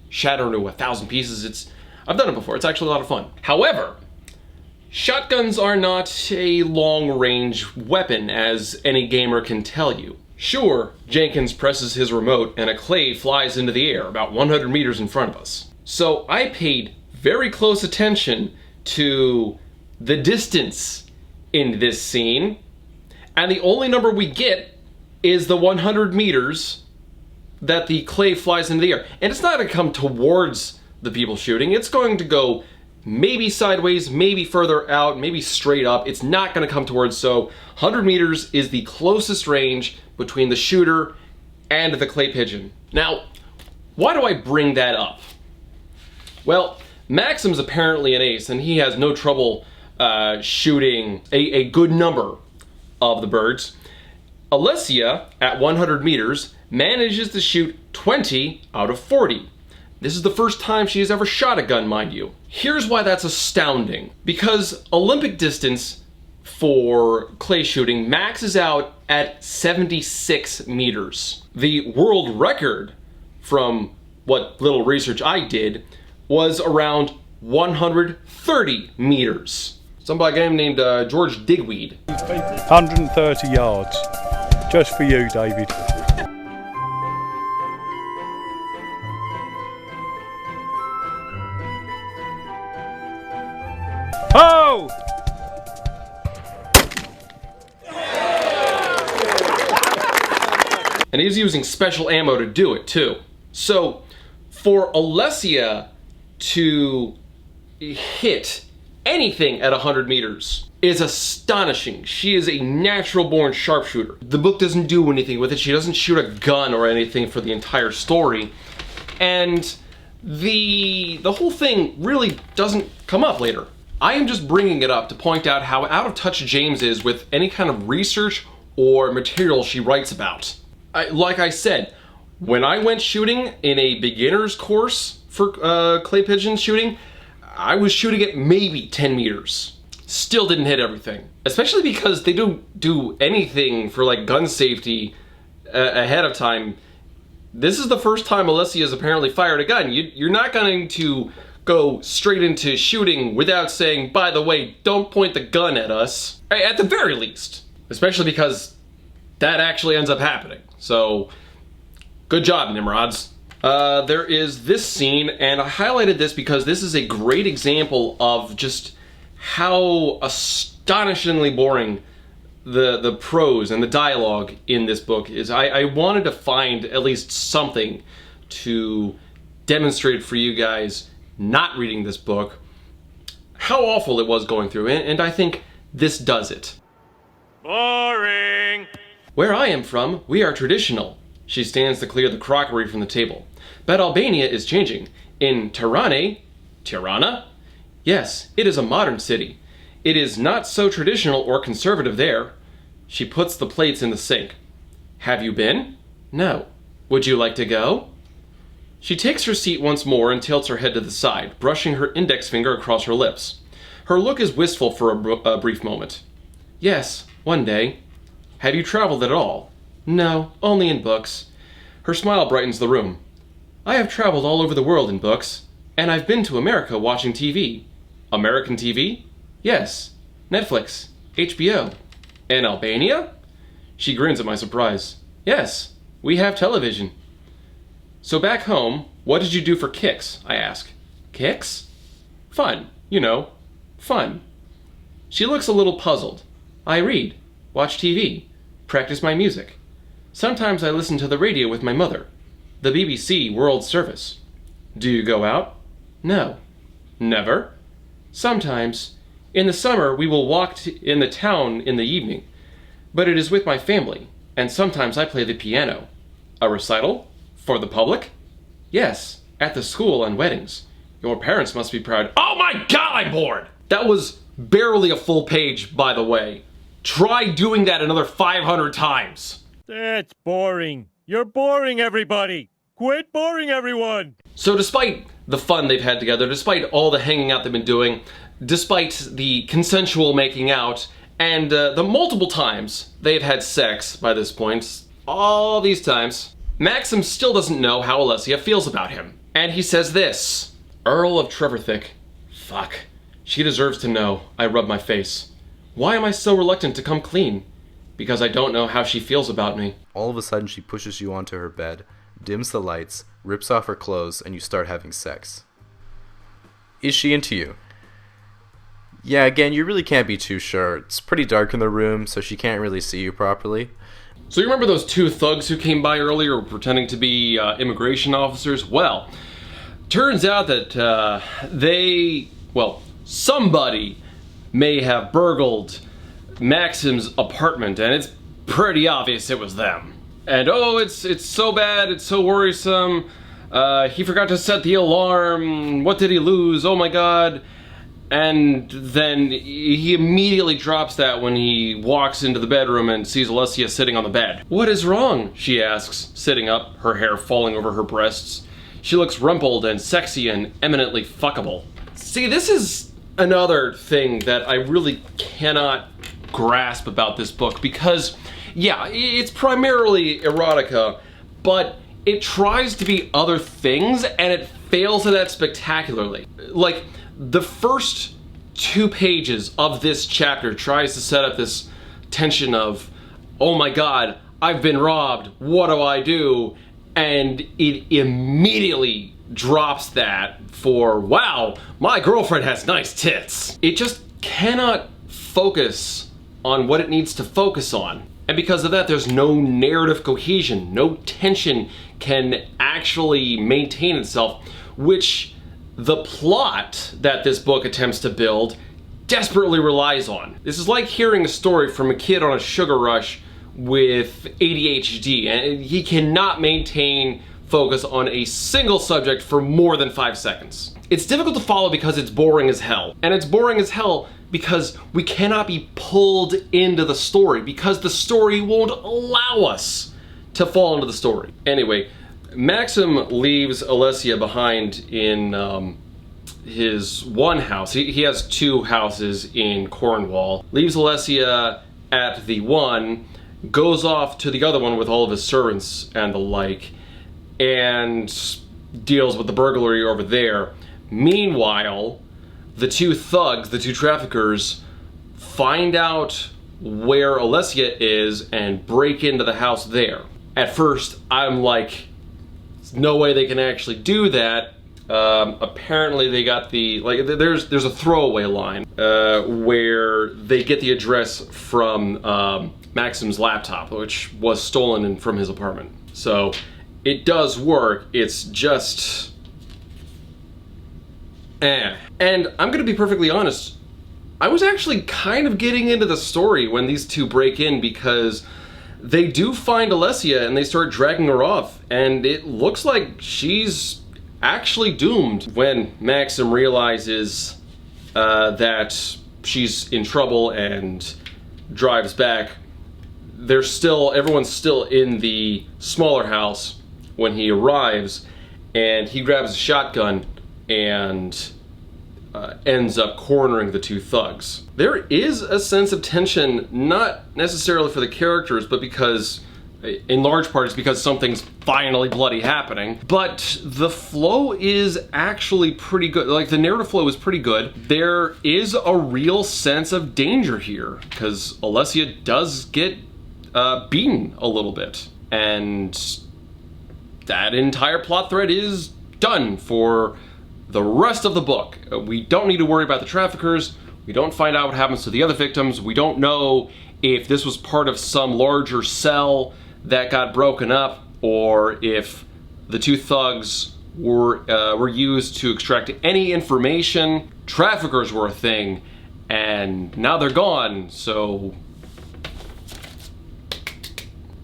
shatter into 1,000 pieces. I've done it before, it's actually a lot of fun. However, shotguns are not a long-range weapon, as any gamer can tell you. Sure, Jenkins presses his remote and a clay flies into the air about 100 meters in front of us. So I paid very close attention to the distance in this scene, and the only number we get is the 100 meters that the clay flies into the air. And it's not going to come towards the people shooting, it's going to go maybe sideways, maybe further out, maybe straight up. It's not going to come towards, so 100 meters is the closest range between the shooter and the clay pigeon. Now, why do I bring that up? Well, Maxim's apparently an ace, and he has no trouble shooting a good number of the birds. Alessia, at 100 meters, manages to shoot 20 out of 40. This is the first time she has ever shot a gun, mind you. Here's why that's astounding. Because Olympic distance for clay shooting maxes out at 76 meters. The world record, from what little research I did, was around 130 meters. Some by a guy named George Digweed. 130 yards. Just for you, David. Oh! And he's using special ammo to do it too. So for Alessia to hit anything at 100 meters is astonishing. She is a natural born sharpshooter. The book doesn't do anything with it. She doesn't shoot a gun or anything for the entire story. And the whole thing really doesn't come up later. I am just bringing it up to point out how out of touch James is with any kind of research or material she writes about. Like I said, when I went shooting in a beginner's course for clay pigeon shooting, I was shooting at maybe 10 meters. Still didn't hit everything. Especially because they don't do anything for like gun safety ahead of time. This is the first time Alessia has apparently fired a gun. You're not going to go straight into shooting without saying, by the way, don't point the gun at us. At the very least. Especially because that actually ends up happening. So, good job, Nimrods. There is this scene, and I highlighted this because this is a great example of just how astonishingly boring the prose and the dialogue in this book is. I wanted to find at least something to demonstrate for you guys not reading this book how awful it was going through, and I think this does it. Boring! Where I am from, we are traditional. She stands to clear the crockery from the table. But Albania is changing. In Tirana? Yes, it is a modern city. It is not so traditional or conservative there. She puts the plates in the sink. Have you been? No. Would you like to go? She takes her seat once more and tilts her head to the side, brushing her index finger across her lips. Her look is wistful for a brief moment. Yes, one day. Have you traveled at all? No, only in books. Her smile brightens the room. I have traveled all over the world in books, and I've been to America watching TV. American TV? Yes. Netflix, HBO. And Albania? She grins at my surprise. Yes, we have television. So back home, what did you do for kicks? I ask. Kicks? Fun, you know, fun. She looks a little puzzled. I read, watch TV, practice my music. Sometimes I listen to the radio with my mother. The BBC World Service. Do you go out? No. Never? Sometimes. In the summer, we will walk in the town in the evening. But it is with my family, and sometimes I play the piano. A recital? For the public? Yes, at the school and weddings. Your parents must be proud. Oh my god, I'm bored! That was barely a full page, by the way. Try doing that another 500 times. That's boring. You're boring, everybody. Quit boring everyone. So despite the fun they've had together, despite all the hanging out they've been doing, despite the consensual making out, and the multiple times they've had sex by this point, all these times, Maxim still doesn't know how Alessia feels about him. And he says this. Earl of Trevithick. Fuck. She deserves to know. I rub my face. Why am I so reluctant to come clean? Because I don't know how she feels about me. All of a sudden she pushes you onto her bed, dims the lights, rips off her clothes, and you start having sex. Is she into you? Yeah, again, you really can't be too sure. It's pretty dark in the room, so she can't really see you properly. So you remember those two thugs who came by earlier pretending to be immigration officers? Well, turns out that somebody may have burgled Maxim's apartment, and it's pretty obvious it was them. And oh, it's so bad, it's so worrisome. He forgot to set the alarm. What did he lose? Oh my god. And then he immediately drops that when he walks into the bedroom and sees Alessia sitting on the bed. What is wrong? She asks, sitting up, her hair falling over her breasts. She looks rumpled and sexy and eminently fuckable. See, this is another thing that I really cannot grasp about this book because, yeah, it's primarily erotica, but it tries to be other things and it fails at that spectacularly. Like, the first 2 pages of this chapter tries to set up this tension of, oh my god, I've been robbed, what do I do? And it immediately drops that for, wow, my girlfriend has nice tits. It just cannot focus on what it needs to focus on. And because of that, there's no narrative cohesion, no tension can actually maintain itself, which the plot that this book attempts to build desperately relies on. This is like hearing a story from a kid on a sugar rush with ADHD, and he cannot maintain focus on a single subject for more than 5 seconds. It's difficult to follow because it's boring as hell. And it's boring as hell because we cannot be pulled into the story, because the story won't allow us to fall into the story. Anyway, Maxim leaves Alessia behind in his one house. He has 2 houses in Cornwall. Leaves Alessia at the one, goes off to the other one with all of his servants and the like, and deals with the burglary over there. Meanwhile, the two thugs, the two traffickers, find out where Alessia is and break into the house there. At first, I'm like, there's no way they can actually do that. Apparently they got the, like, there's a throwaway line where they get the address from Maxim's laptop, which was stolen from his apartment. So it does work, it's just And I'm gonna be perfectly honest, I was actually kind of getting into the story when these two break in, because they do find Alessia and they start dragging her off, and it looks like she's actually doomed. When Maxim realizes that she's in trouble and drives back, everyone's still in the smaller house when he arrives, and he grabs a shotgun and ends up cornering the two thugs. There is a sense of tension, not necessarily for the characters, but because, in large part, it's because something's finally bloody happening. But the flow is actually pretty good. Like, the narrative flow is pretty good. There is a real sense of danger here, because Alessia does get beaten a little bit. And that entire plot thread is done for the rest of the book. We don't need to worry about the traffickers. We don't find out what happens to the other victims. We don't know if this was part of some larger cell that got broken up, or if the two thugs were used to extract any information. Traffickers were a thing, and now they're gone, so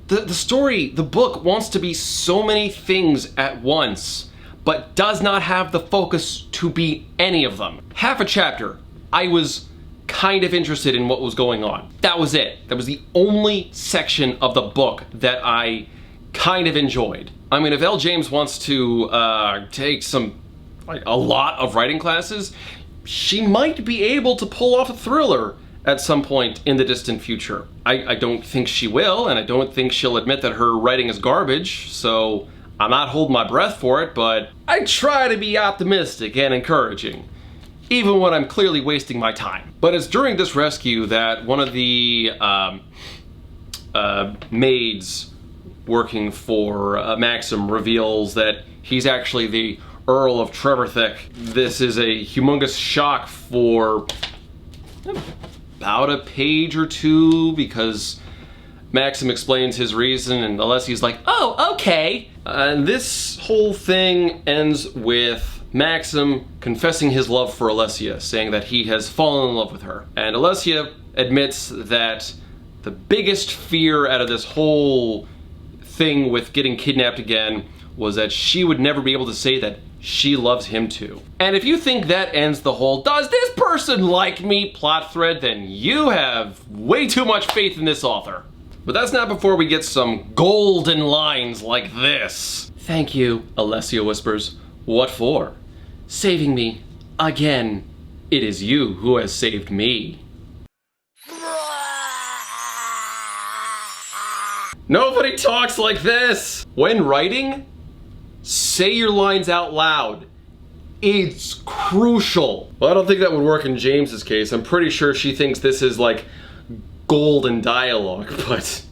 the story, the book, wants to be so many things at once, but does not have the focus to be any of them. Half a chapter, I was kind of interested in what was going on. That was it. That was the only section of the book that I kind of enjoyed. I mean, if L. James wants to take a lot of writing classes, she might be able to pull off a thriller at some point in the distant future. I don't think she will, and I don't think she'll admit that her writing is garbage, so I'm not holding my breath for it, but I try to be optimistic and encouraging, even when I'm clearly wasting my time. But it's during this rescue that one of the maids working for Maxim reveals that he's actually the Earl of Trevithick. This is a humongous shock for about a page or two, because Maxim explains his reason and Alessia's like, oh, okay. And this whole thing ends with Maxim confessing his love for Alessia, saying that he has fallen in love with her. And Alessia admits that the biggest fear out of this whole thing with getting kidnapped again was that she would never be able to say that she loves him too. And if you think that ends the whole "does this person like me" plot thread, then you have way too much faith in this author. But that's not before we get some golden lines like this. Thank you, Alessia whispers. What for? Saving me. Again. It is you who has saved me. Nobody talks like this! When writing, say your lines out loud. It's crucial. Well, I don't think that would work in James's case. I'm pretty sure she thinks this is like golden dialogue, but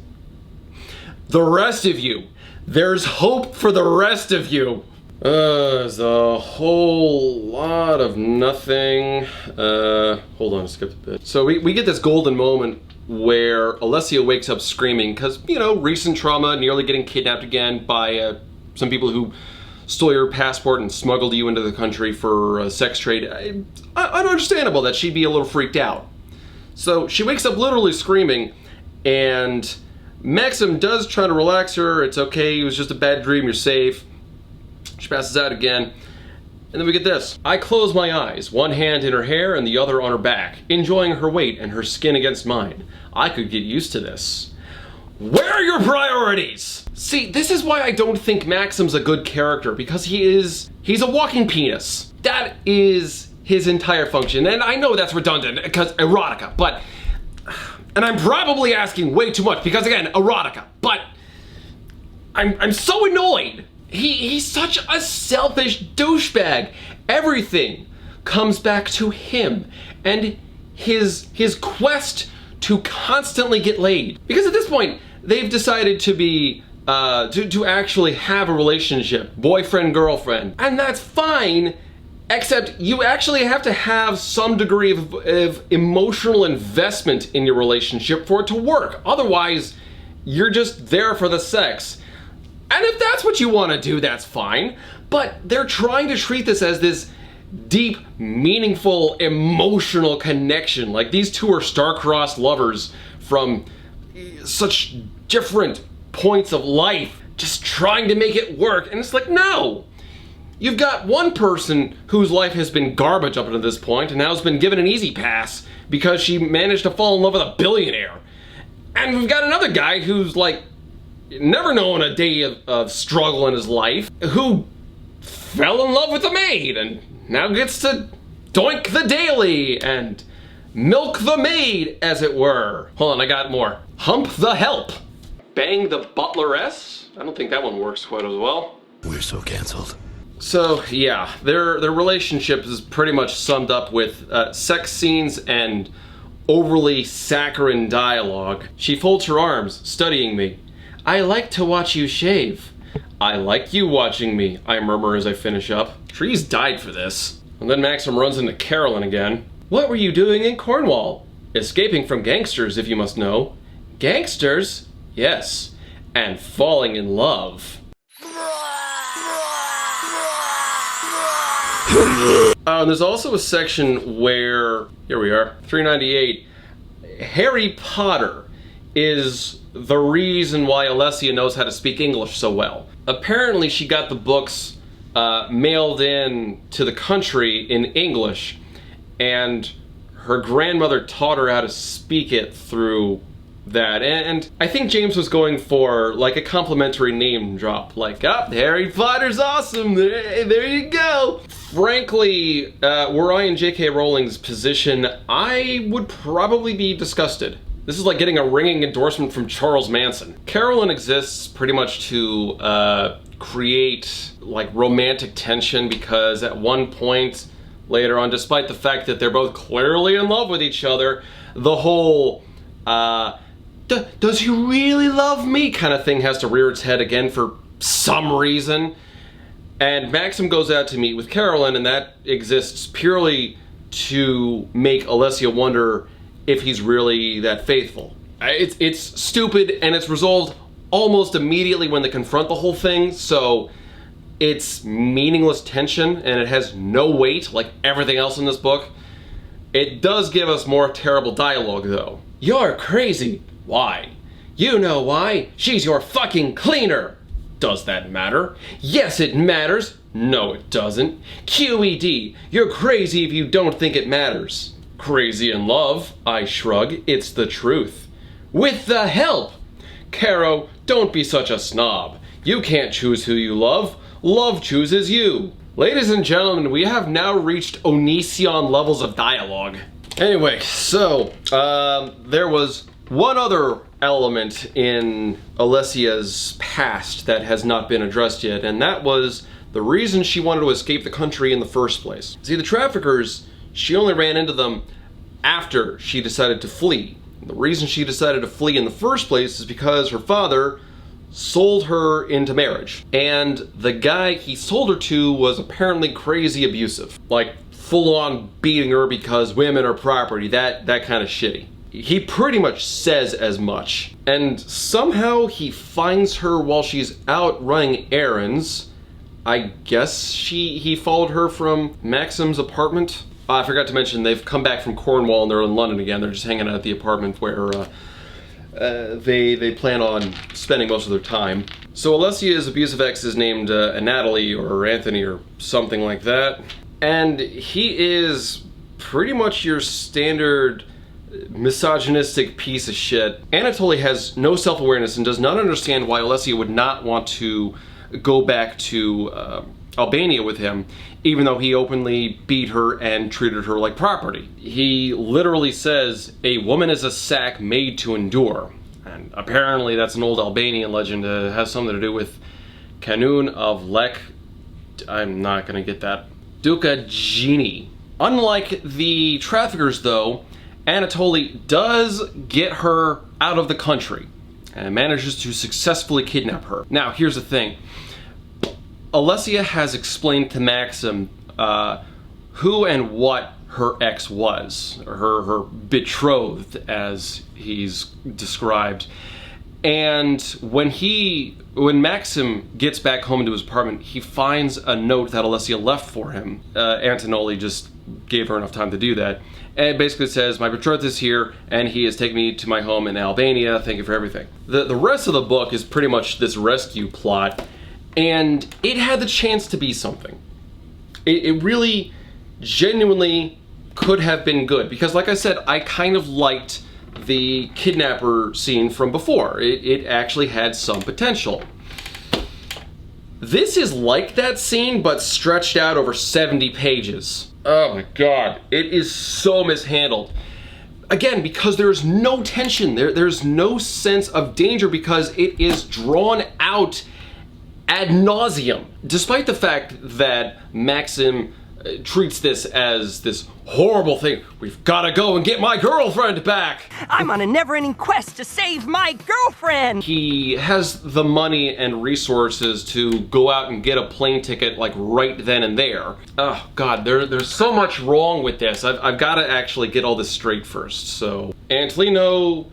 the rest of you, there's hope for the rest of you. There's a whole lot of nothing. Hold on, I skipped a bit. So we get this golden moment where Alessia wakes up screaming because, you know, recent trauma, nearly getting kidnapped again by some people who stole your passport and smuggled you into the country for sex trade. Understandable that she'd be a little freaked out. So she wakes up literally screaming, and Maxim does try to relax her. It's okay, it was just a bad dream, you're safe. She passes out again. And then we get this. I close my eyes, one hand in her hair and the other on her back, enjoying her weight and her skin against mine. I could get used to this. Where are your priorities? See, this is why I don't think Maxim's a good character, because he's a walking penis. That is his entire function. And I know that's redundant because erotica, but, and I'm probably asking way too much because, again, erotica, but I'm so annoyed. He's such a selfish douchebag, Everything comes back to him and his quest to constantly get laid. Because at this point, they've decided to be to actually have a relationship, boyfriend, girlfriend, and that's fine, except you actually have to have some degree of emotional investment in your relationship for it to work. Otherwise, you're just there for the sex. And if that's what you want to do, that's fine. But they're trying to treat this as this deep, meaningful, emotional connection. Like these two are star-crossed lovers from such different points of life, just trying to make it work. And it's like, no! You've got one person whose life has been garbage up until this point and now has been given an easy pass because she managed to fall in love with a billionaire. And we've got another guy who's like never known a day of struggle in his life, who fell in love with a maid and now gets to doink the daily and milk the maid, as it were. Hold on, I got more. Hump the help. Bang the butleress. I don't think that one works quite as well. We're so canceled. So yeah, their relationship is pretty much summed up with sex scenes and overly saccharine dialogue. She folds her arms, studying me. I like to watch you shave. I like you watching me, I murmur as I finish up. Trees died for this. And then Maxim runs into Carolyn again. What were you doing in Cornwall? Escaping from gangsters, if you must know. Gangsters? Yes. And falling in love. And there's also a section where, here we are, 398, Harry Potter is the reason why Alessia knows how to speak English so well. Apparently she got the books mailed in to the country in English, and her grandmother taught her how to speak it through that. And I think James was going for like a complimentary name drop, like, Harry Potter's awesome, there you go. Frankly, were I in J.K. Rowling's position, I would probably be disgusted. This is like getting a ringing endorsement from Charles Manson. Carolyn exists pretty much to create like romantic tension, because at one point later on, despite the fact that they're both clearly in love with each other, the whole does he really love me kind of thing has to rear its head again for some reason. And Maxim goes out to meet with Carolyn, and that exists purely to make Alessia wonder if he's really that faithful. It's stupid, and it's resolved almost immediately when they confront the whole thing, so it's meaningless tension, and it has no weight like everything else in this book. It does give us more terrible dialogue, though. You're crazy. Why? You know why. She's your fucking cleaner. Does that matter? Yes, it matters. No, it doesn't. QED. You're crazy if you don't think it matters. Crazy in love, I shrug. It's the truth. With the help! Caro, don't be such a snob. You can't choose who you love. Love chooses you. Ladies and gentlemen, we have now reached Onision levels of dialogue. Anyway, so, there was one other element in Alessia's past that has not been addressed yet, and that was the reason she wanted to escape the country in the first place. See, the traffickers, she only ran into them after she decided to flee. The reason she decided to flee in the first place is because her father sold her into marriage. And the guy he sold her to was apparently crazy abusive. Like, full-on beating her because women are property, that kind of shitty. He pretty much says as much. And somehow he finds her while she's out running errands. I guess he followed her from Maxim's apartment. I forgot to mention they've come back from Cornwall and they're in London again. They're just hanging out at the apartment where they plan on spending most of their time. So Alessia's abusive ex is named Natalie or Anthony or something like that. And he is pretty much your standard misogynistic piece of shit. Anatoly has no self-awareness and does not understand why Alessia would not want to go back to Albania with him, even though he openly beat her and treated her like property. He literally says, a woman is a sack made to endure. And apparently that's an old Albanian legend. Has something to do with Kanun of Lek. I'm not gonna get that. Duca Genie. Unlike the traffickers, though, Anatoly does get her out of the country and manages to successfully kidnap her. Now, here's the thing. Alessia has explained to Maxim who and what her ex was, or her betrothed, as he's described. And when Maxim gets back home to his apartment, he finds a note that Alessia left for him. Anatoly just gave her enough time to do that. And it basically says, my betrothed is here, and he has taken me to my home in Albania. Thank you for everything. The rest of the book is pretty much this rescue plot, and it had the chance to be something. It really, genuinely could have been good, because like I said, I kind of liked the kidnapper scene from before. It actually had some potential. This is like that scene, but stretched out over 70 pages. Oh my god, it is so mishandled. Again, because there's no tension, there's no sense of danger, because it is drawn out ad nauseum. Despite the fact that Maxim treats this as this horrible thing. We've got to go and get my girlfriend back. I'm on a never-ending quest to save my girlfriend. He has the money and resources to go out and get a plane ticket like right then and there. Oh God, there's so much wrong with this. I've got to actually get all this straight first. So Antolino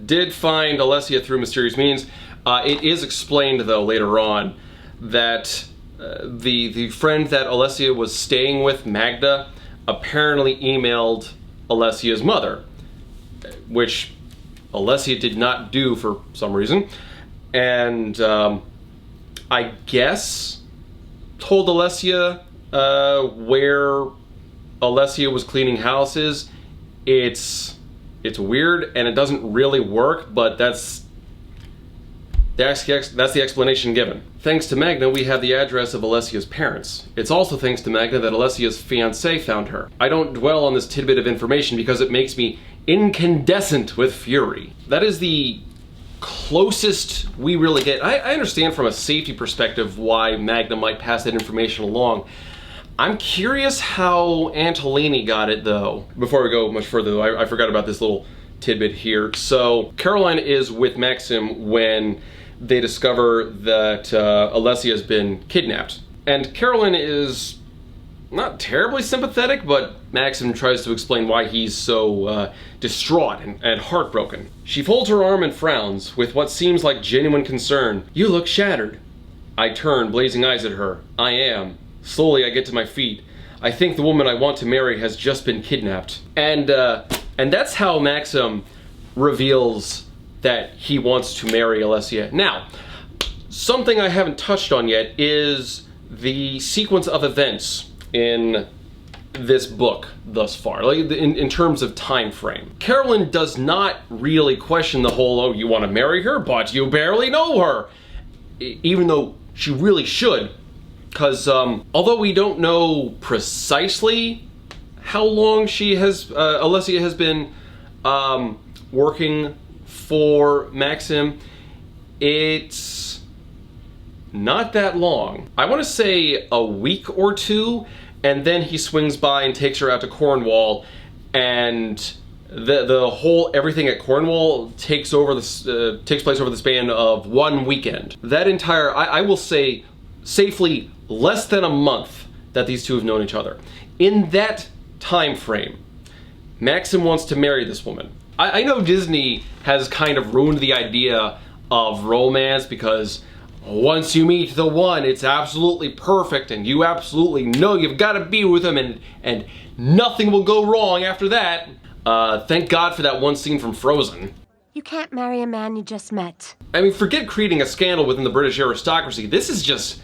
did find Alessia through mysterious means. It is explained though later on that the friend that Alessia was staying with, Magda, apparently emailed Alessia's mother, which Alessia did not do for some reason, and I guess told Alessia where Alessia was cleaning houses. It's weird and it doesn't really work, but that's the explanation given. Thanks to Magna, we have the address of Alessia's parents. It's also thanks to Magna that Alessia's fiancé found her. I don't dwell on this tidbit of information because it makes me incandescent with fury. That is the closest we really get. I understand from a safety perspective why Magna might pass that information along. I'm curious how Antolini got it though. Before we go much further though, I forgot about this little tidbit here. So Caroline is with Maxim when they discover that Alessia has been kidnapped. And Caroline is not terribly sympathetic, but Maxim tries to explain why he's so distraught and heartbroken. She folds her arm and frowns with what seems like genuine concern. You look shattered. I turn, blazing eyes at her. I am. Slowly I get to my feet. I think the woman I want to marry has just been kidnapped. And that's how Maxim reveals that he wants to marry Alessia. Now, something I haven't touched on yet is the sequence of events in this book thus far, like in terms of time frame. Carolyn does not really question the whole, oh, you want to marry her, but you barely know her, even though she really should, because although we don't know precisely how long Alessia has been working for Maxim, it's not that long. I want to say a week or two, and then he swings by and takes her out to Cornwall, and the whole everything at Cornwall takes place over the span of one weekend. That entire, I will say safely, less than a month that these two have known each other. In that time frame, Maxim wants to marry this woman. I know Disney has kind of ruined the idea of romance because once you meet the one, it's absolutely perfect and you absolutely know you've got to be with him and nothing will go wrong after that. Thank God for that one scene from Frozen. You can't marry a man you just met. I mean, forget creating a scandal within the British aristocracy. This is just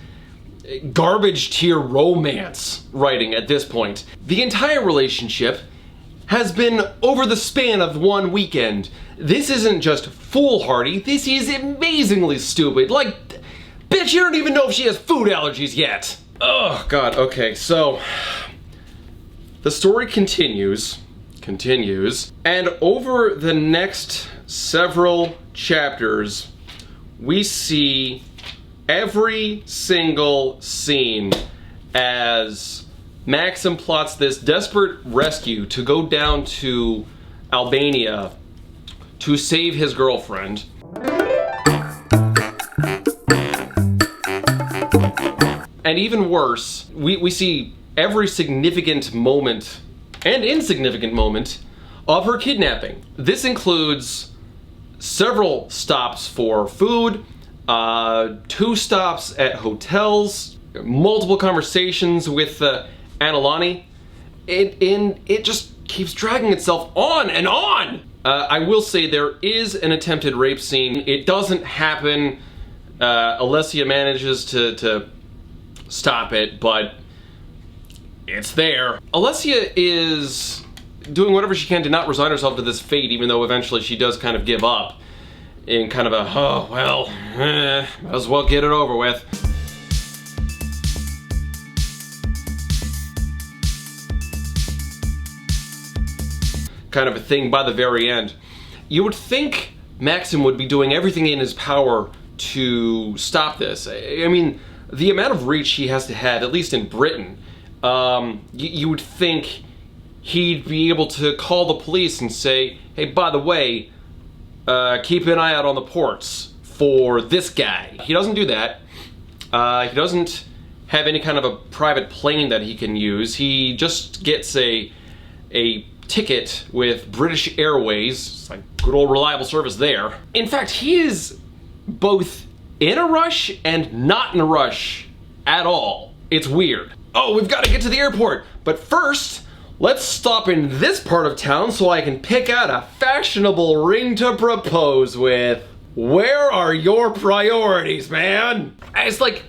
garbage tier romance writing at this point. The entire relationship has been over the span of one weekend. This isn't just foolhardy, this is amazingly stupid. Like, bitch, you don't even know if she has food allergies yet. Oh God, okay, so the story continues, and over the next several chapters, we see every single scene as Maxim plots this desperate rescue to go down to Albania to save his girlfriend. And even worse, we see every significant moment and insignificant moment of her kidnapping. This includes several stops for food, 2 stops at hotels, multiple conversations with Anilani. It just keeps dragging itself on and on. I will say there is an attempted rape scene. It doesn't happen. Alessia manages to stop it, but it's there. Alessia is doing whatever she can to not resign herself to this fate, even though eventually she does kind of give up in kind of a, oh, well, might as well get it over with. Kind of a thing by the very end. You would think Maxim would be doing everything in his power to stop this. I mean, the amount of reach he has to have, at least in Britain, you would think he'd be able to call the police and say, hey, by the way, keep an eye out on the ports for this guy. He doesn't do that. He doesn't have any kind of a private plane that he can use. He just gets a ticket with British Airways. It's like good old reliable service there. In fact, he is both in a rush and not in a rush at all. It's weird. Oh, we've got to get to the airport, but first, let's stop in this part of town so I can pick out a fashionable ring to propose with. Where are your priorities, man? It's like,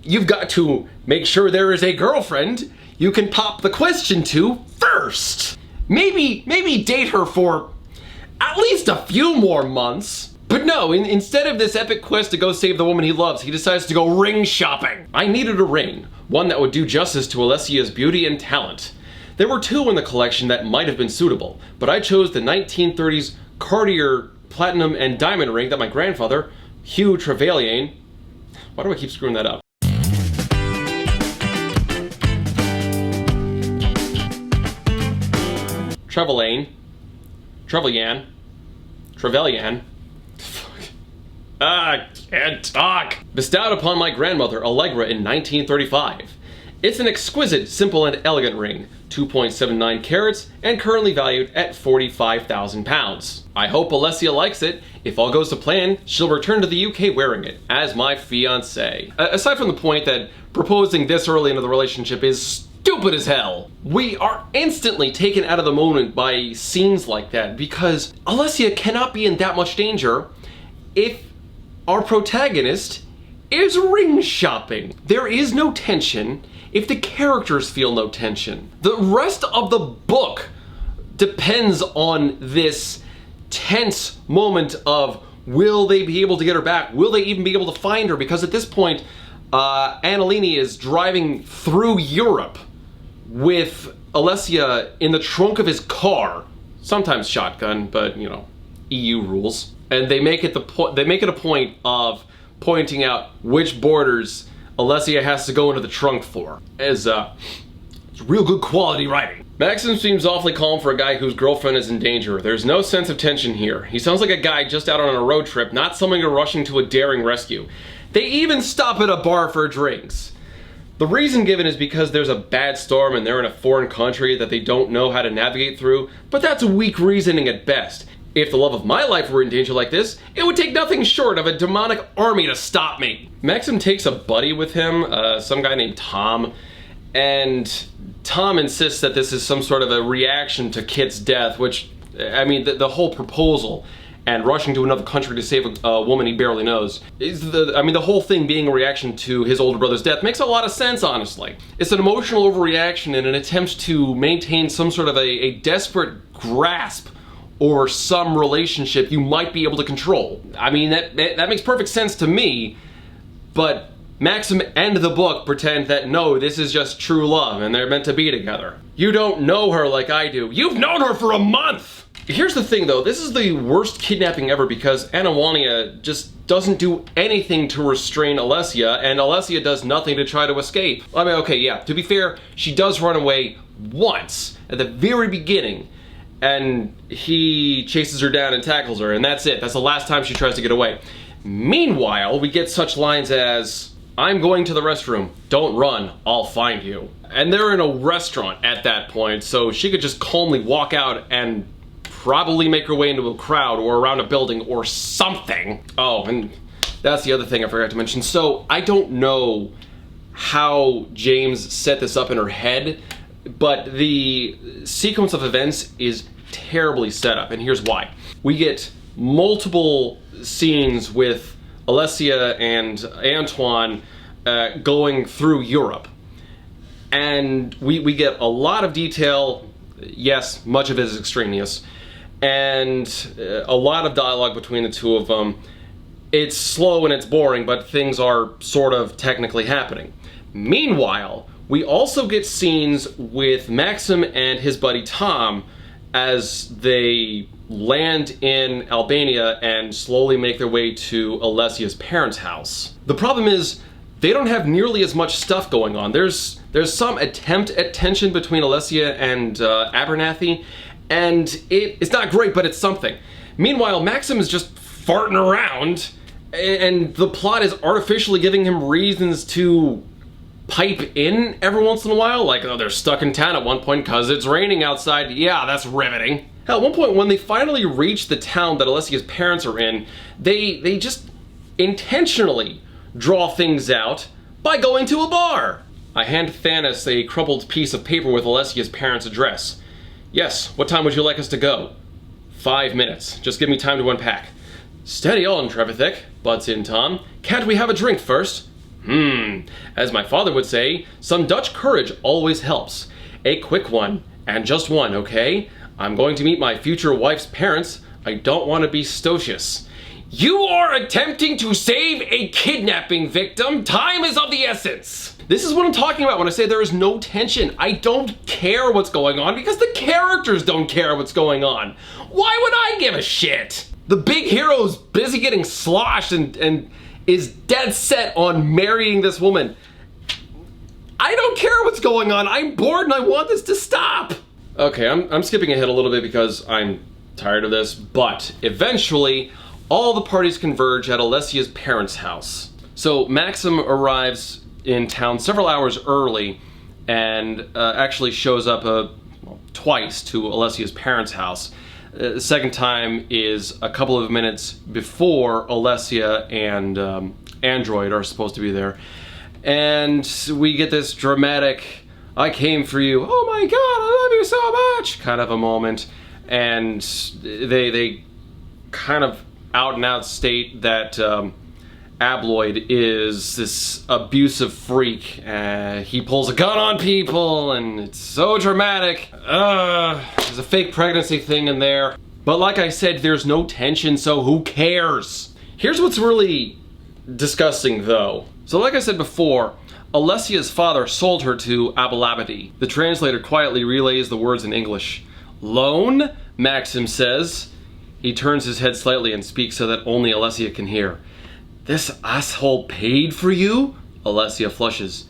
you've got to make sure there is a girlfriend you can pop the question to first. Maybe date her for at least a few more months. But no, instead of this epic quest to go save the woman he loves, he decides to go ring shopping. I needed a ring, one that would do justice to Alessia's beauty and talent. There were 2 in the collection that might have been suitable, but I chose the 1930s Cartier platinum and diamond ring that my grandfather, Hugh Trevelyan, why do I keep screwing that up? Trevelyan. I can't talk. Bestowed upon my grandmother Allegra in 1935. It's an exquisite, simple, and elegant ring, 2.79 carats, and currently valued at £45,000. I hope Alessia likes it. If all goes to plan, she'll return to the UK wearing it as my fiancé. Aside from the point that proposing this early into the relationship is stupid as hell, we are instantly taken out of the moment by scenes like that because Alessia cannot be in that much danger if our protagonist is ring shopping. There is no tension if the characters feel no tension. The rest of the book depends on this tense moment of, will they be able to get her back? Will they even be able to find her? Because at this point, Annalini is driving through Europe with Alessia in the trunk of his car, sometimes shotgun, but you know, EU rules. And they make it a point of pointing out which borders Alessia has to go into the trunk for. It's real good quality writing. Maxim seems awfully calm for a guy whose girlfriend is in danger. There's no sense of tension here. He sounds like a guy just out on a road trip, not someone who's rushing to a daring rescue. They even stop at a bar for drinks. The reason given is because there's a bad storm and they're in a foreign country that they don't know how to navigate through, but that's weak reasoning at best. If the love of my life were in danger like this, it would take nothing short of a demonic army to stop me. Maxim takes a buddy with him, some guy named Tom, and Tom insists that this is some sort of a reaction to Kit's death, which, I mean, the whole proposal and rushing to another country to save a woman he barely knows, the whole thing being a reaction to his older brother's death makes a lot of sense, honestly. It's an emotional overreaction in an attempt to maintain some sort of a desperate grasp or some relationship you might be able to control. I mean, that makes perfect sense to me, but Maxim and the book pretend that no, this is just true love and they're meant to be together. You don't know her like I do. You've known her for a month! Here's the thing though, this is the worst kidnapping ever because Anawania just doesn't do anything to restrain Alessia, and Alessia does nothing to try to escape. I mean, okay, yeah, to be fair, she does run away once at the very beginning, and he chases her down and tackles her, and that's it. That's the last time she tries to get away. Meanwhile, we get such lines as, "I'm going to the restroom. Don't run. I'll find you." And they're in a restaurant at that point, so she could just calmly walk out and probably make her way into a crowd or around a building or something. Oh, and that's the other thing I forgot to mention. So I don't know how James set this up in her head, but the sequence of events is terribly set up, and here's why. We get multiple scenes with Alessia and Antoine going through Europe. And we get a lot of detail. Yes, much of it is extraneous. And a lot of dialogue between the two of them. It's slow and it's boring, but things are sort of technically happening. Meanwhile, we also get scenes with Maxim and his buddy Tom as they land in Albania and slowly make their way to Alessia's parents' house. The problem is, they don't have nearly as much stuff going on. There's some attempt at tension between Alessia and Abernathy, and it's not great, but it's something. Meanwhile, Maxim is just farting around, and the plot is artificially giving him reasons to pipe in every once in a while, like, oh, they're stuck in town at one point because it's raining outside. Yeah, that's riveting. Hell, at one point when they finally reach the town that Alessia's parents are in, they just intentionally draw things out by going to a bar. I hand Thanos a crumpled piece of paper with Alessia's parents' address. Yes, what time would you like us to go? 5 minutes. Just give me time to unpack. Steady on, Trevithick, butts in Tom. Can't we have a drink first? As my father would say, some Dutch courage always helps. A quick one, and just one, okay? I'm going to meet my future wife's parents. I don't want to be stocious. You are attempting to save a kidnapping victim. Time is of the essence. This is what I'm talking about when I say there is no tension. I don't care what's going on because the characters don't care what's going on. Why would I give a shit? The big hero's busy getting sloshed and is dead set on marrying this woman. I don't care what's going on. I'm bored and I want this to stop. Okay, I'm skipping ahead a little bit because I'm tired of this, but eventually all the parties converge at Alessia's parents' house. So Maxim arrives in town several hours early and actually shows up twice to Alessia's parents' house. The second time is a couple of minutes before Alessia and Android are supposed to be there. And we get this dramatic, I came for you, oh my god, I love you so much, kind of a moment. And they kind of out and out state that Abloyd is this abusive freak. He pulls a gun on people and it's so dramatic. There's a fake pregnancy thing in there. But like I said, there's no tension, so who cares? Here's what's really disgusting though. So like I said before, Alessia's father sold her to Abalabadi. The translator quietly relays the words in English. Loan? Maxim says. He turns his head slightly and speaks so that only Alessia can hear. This asshole paid for you? Alessia flushes.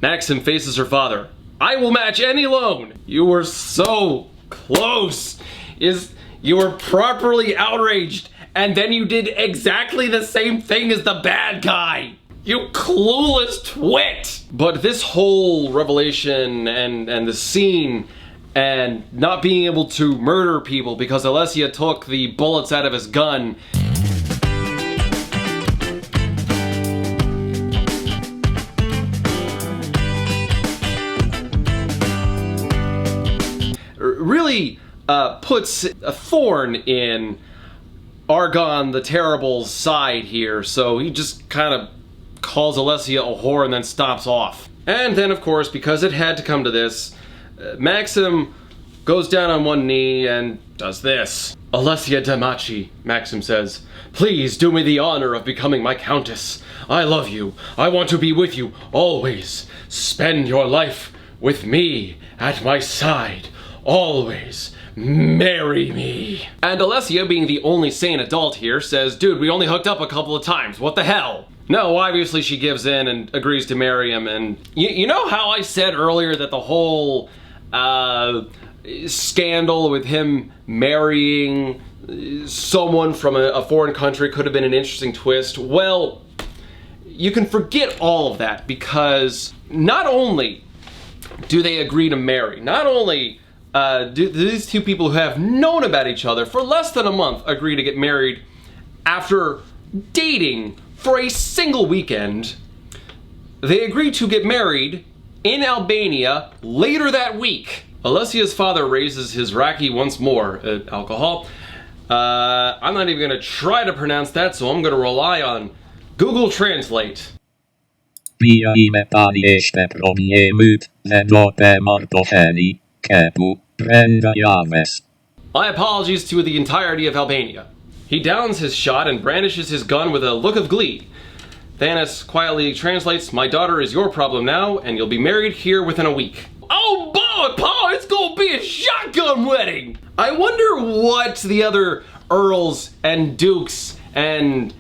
Maxim faces her father. I will match any loan. You were so close. You were properly outraged, and then you did exactly the same thing as the bad guy. You clueless twit! But this whole revelation and the scene and not being able to murder people because Alessia took the bullets out of his gun. Really puts a thorn in Argon the Terrible's side here, so he just kind of calls Alessia a whore and then stops off. And then, of course, because it had to come to this, Maxim goes down on one knee and does this. Alessia Damachi, Maxim says, please do me the honor of becoming my countess. I love you. I want to be with you always. Spend your life with me at my side. Always. marry me. And Alessia, being the only sane adult here, says, dude, we only hooked up a couple of times, what the hell? No, obviously she gives in and agrees to marry him, and you know how I said earlier that the whole scandal with him marrying someone from a foreign country could have been an interesting twist? Well, you can forget all of that, because not only do they agree to marry, not only do these two people who have known about each other for less than a month agree to get married after dating for a single weekend, they agree to get married in Albania later that week. Alessia's father raises his raki once more, alcohol. I'm not even gonna try to pronounce that, so I'm gonna rely on Google Translate. My apologies to the entirety of Albania. He downs his shot and brandishes his gun with a look of glee. Thanos quietly translates, my daughter is your problem now, and you'll be married here within a week. Oh boy, Paul, it's gonna be a shotgun wedding! I wonder what the other earls and dukes and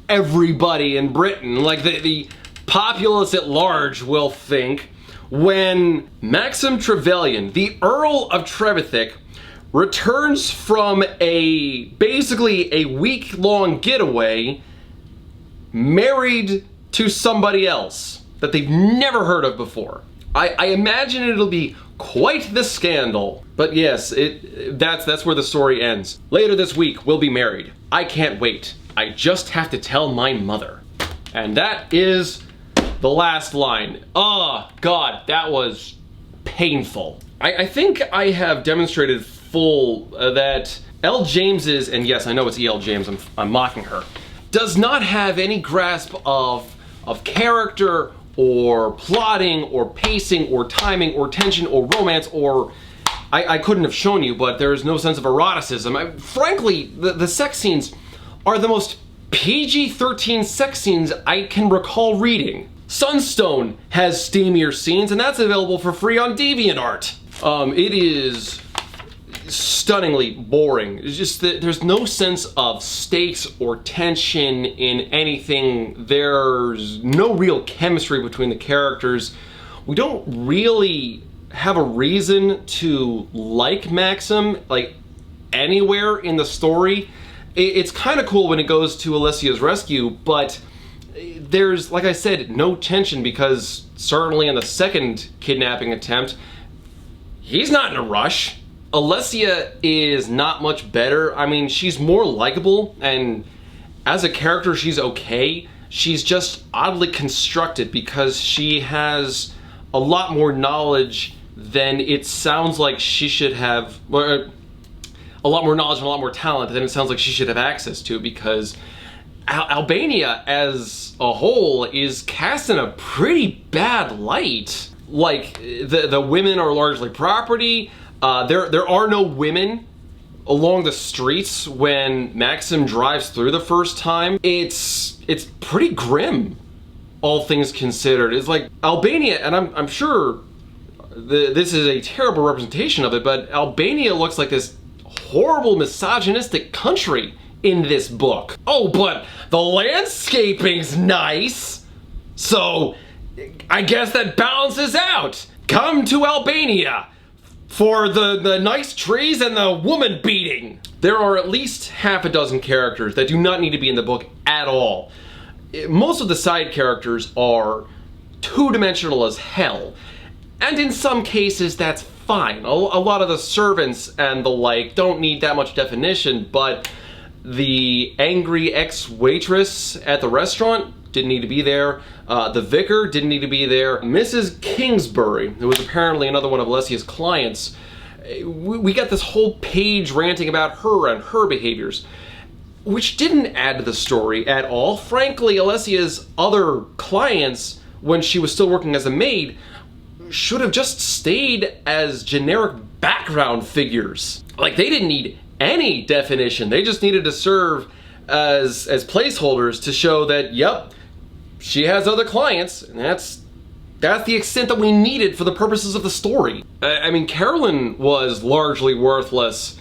everybody in Britain, like the populace at large, will think when Maxim Trevelyan, the Earl of Trevithick, returns from basically a week-long getaway, married to somebody else that they've never heard of before. I imagine it'll be quite the scandal. But yes, that's where the story ends. Later this week, we'll be married. I can't wait. I just have to tell my mother. And that is the last line. Oh, God, that was painful. I think I have demonstrated that L. James's, and yes, I know it's E.L. James, I'm mocking her, does not have any grasp of character or plotting or pacing or timing or tension or romance or I couldn't have shown you, but there is no sense of eroticism. Frankly, the sex scenes are the most PG-13 sex scenes I can recall reading. Sunstone has steamier scenes, and that's available for free on DeviantArt. It is stunningly boring. It's just that there's no sense of stakes or tension in anything. There's no real chemistry between the characters. We don't really have a reason to like Maxim, like, anywhere in the story. It's kind of cool when it goes to Alessia's rescue, but there's, like I said, no tension, because certainly in the second kidnapping attempt, he's not in a rush. Alessia is not much better. I mean, she's more likable, and as a character, she's okay. She's just oddly constructed because she has a lot more knowledge than it sounds like she should have, or a lot more knowledge and a lot more talent than it sounds like she should have access to, because Albania as a whole is cast in a pretty bad light. Like, the women are largely property. There are no women along the streets when Maxim drives through the first time. It's pretty grim, all things considered. It's like Albania, and I'm sure this is a terrible representation of it, but Albania looks like this horrible misogynistic country in this book. Oh, but the landscaping's nice, so I guess that balances out. Come to Albania for the nice trees and the woman beating. There are at least half a dozen characters that do not need to be in the book at all. Most of the side characters are two-dimensional as hell, and in some cases that's fine. A lot of the servants and the like don't need that much definition, but the angry ex-waitress at the restaurant didn't need to be there. The vicar didn't need to be there. Mrs. Kingsbury, who was apparently another one of Alessia's clients, we got this whole page ranting about her and her behaviors, which didn't add to the story at all. Frankly, Alessia's other clients, when she was still working as a maid, should have just stayed as generic background figures. Like, they didn't need any definition. They just needed to serve as placeholders to show that, yep, she has other clients, and That's the extent that we needed for the purposes of the story. I mean, Carolyn was largely worthless.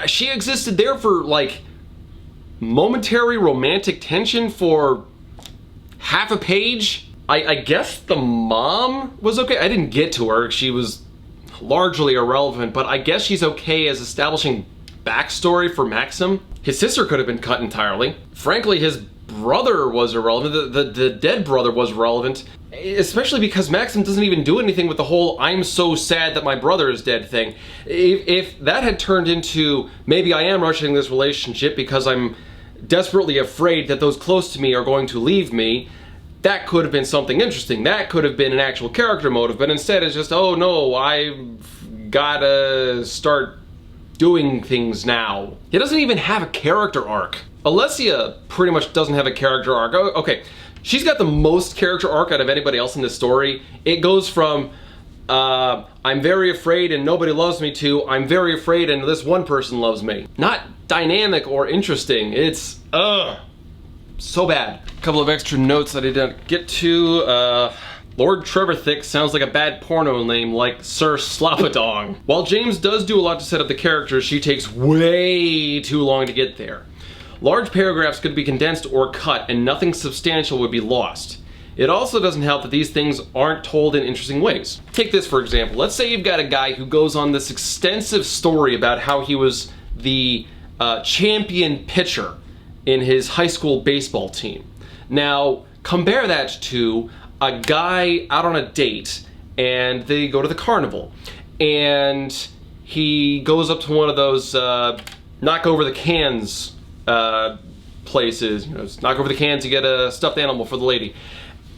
She existed there for, like, momentary romantic tension for half a page. I guess the mom was okay. I didn't get to her. She was largely irrelevant, but I guess she's okay as establishing backstory for Maxim. His sister could have been cut entirely. Frankly, his brother was irrelevant. The dead brother was relevant, especially because Maxim doesn't even do anything with the whole "I'm so sad that my brother is dead" thing. If that had turned into maybe I am rushing this relationship because I'm desperately afraid that those close to me are going to leave me, that could have been something interesting. That could have been an actual character motive, but instead it's just, oh no, I've gotta start doing things now. He doesn't even have a character arc. Alessia pretty much doesn't have a character arc. Okay, she's got the most character arc out of anybody else in this story. It goes from, I'm very afraid and nobody loves me, to I'm very afraid and this one person loves me. Not dynamic or interesting. It's, so bad. A couple of extra notes that I didn't get to. Lord Trevorthick sounds like a bad porno name, like Sir Slopadong. While James does do a lot to set up the characters, she takes way too long to get there. Large paragraphs could be condensed or cut, and nothing substantial would be lost. It also doesn't help that these things aren't told in interesting ways. Take this for example. Let's say you've got a guy who goes on this extensive story about how he was the champion pitcher in his high school baseball team. Now, compare that to a guy out on a date, and they go to the carnival, and he goes up to one of those knock over the cans places, you know, knock over the cans, you get a stuffed animal for the lady.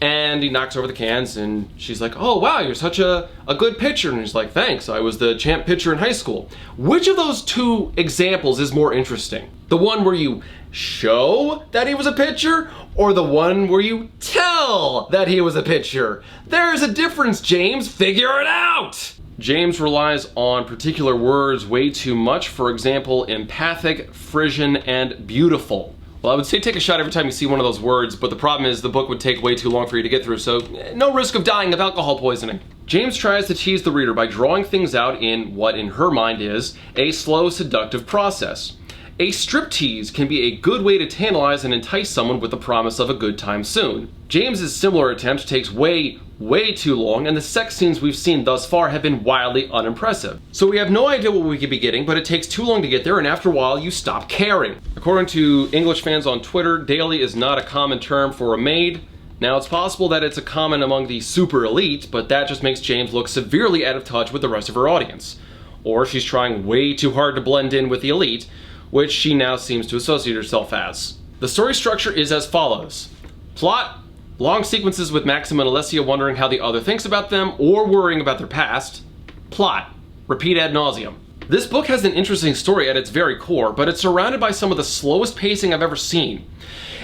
And he knocks over the cans, and she's like, oh wow, you're such a good pitcher. And he's like, thanks, I was the champ pitcher in high school. Which of those two examples is more interesting? The one where you show that he was a pitcher, or the one where you tell that he was a pitcher? There's a difference, James, figure it out! James relies on particular words way too much. For example, empathic, Frisian, and beautiful. Well, I would say take a shot every time you see one of those words, but the problem is the book would take way too long for you to get through, so no risk of dying of alcohol poisoning. James tries to tease the reader by drawing things out in what in her mind is a slow, seductive process. A striptease can be a good way to tantalize and entice someone with the promise of a good time soon. James's similar attempt takes way too long, and the sex scenes we've seen thus far have been wildly unimpressive. So we have no idea what we could be getting, but it takes too long to get there, and after a while you stop caring. According to English fans on Twitter, daily is not a common term for a maid. Now it's possible that it's a common among the super elite, but that just makes James look severely out of touch with the rest of her audience. Or she's trying way too hard to blend in with the elite, which she now seems to associate herself as. The story structure is as follows. Plot: long sequences with Maxim and Alessia wondering how the other thinks about them or worrying about their past. Plot: repeat ad nauseum. This book has an interesting story at its very core, but it's surrounded by some of the slowest pacing I've ever seen.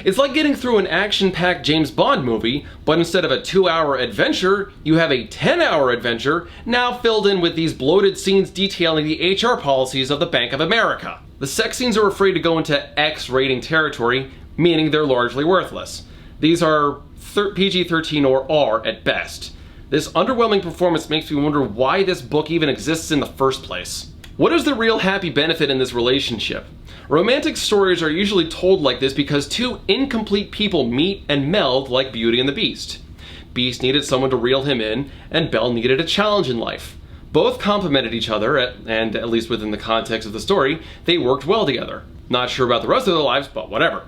It's like getting through an action-packed James Bond movie, but instead of a 2-hour adventure, you have a 10-hour adventure, now filled in with these bloated scenes detailing the HR policies of the Bank of America. The sex scenes are afraid to go into X rating territory, meaning they're largely worthless. These are PG-13 or R at best. This underwhelming performance makes me wonder why this book even exists in the first place. What is the real happy benefit in this relationship? Romantic stories are usually told like this because two incomplete people meet and meld like Beauty and the Beast. Beast needed someone to reel him in, and Belle needed a challenge in life. Both complemented each other, and at least within the context of the story, they worked well together. Not sure about the rest of their lives, but whatever.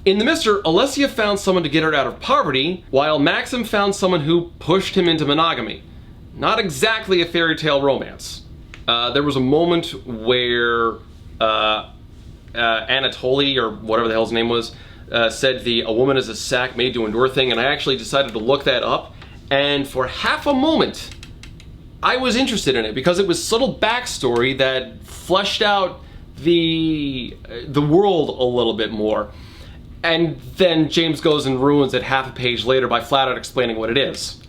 In The Mister, Alessia found someone to get her out of poverty, while Maxim found someone who pushed him into monogamy. Not exactly a fairy tale romance. There was a moment where Anatoly, or whatever the hell his name was, said a woman is a sack made to endure thing, and I actually decided to look that up, and for half a moment, I was interested in it because it was subtle backstory that fleshed out the world a little bit more. And then James goes and ruins it half a page later by flat out explaining what it is.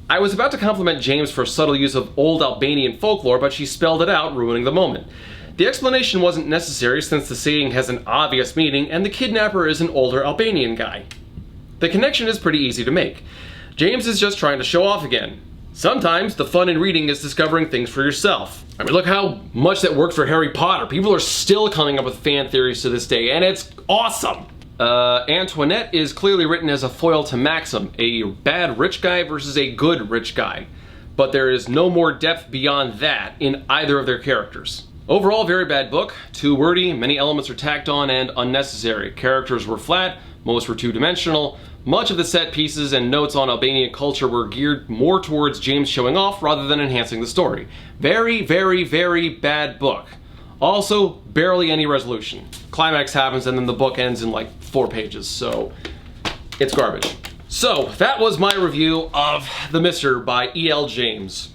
I was about to compliment James for subtle use of old Albanian folklore, but she spelled it out, ruining the moment. The explanation wasn't necessary since the saying has an obvious meaning and the kidnapper is an older Albanian guy. The connection is pretty easy to make. James is just trying to show off again. Sometimes the fun in reading is discovering things for yourself. I mean, look how much that worked for Harry Potter. People are still coming up with fan theories to this day, and it's awesome. Antoinette is clearly written as a foil to Maxim, a bad rich guy versus a good rich guy. But there is no more depth beyond that in either of their characters. Overall, very bad book. Too wordy, many elements are tacked on and unnecessary. Characters were flat, most were two-dimensional. Much of the set pieces and notes on Albanian culture were geared more towards James showing off rather than enhancing the story. Very, very, very bad book. Also, barely any resolution. Climax happens and then the book ends in like 4 pages, so it's garbage. So, that was my review of The Mister by E.L. James.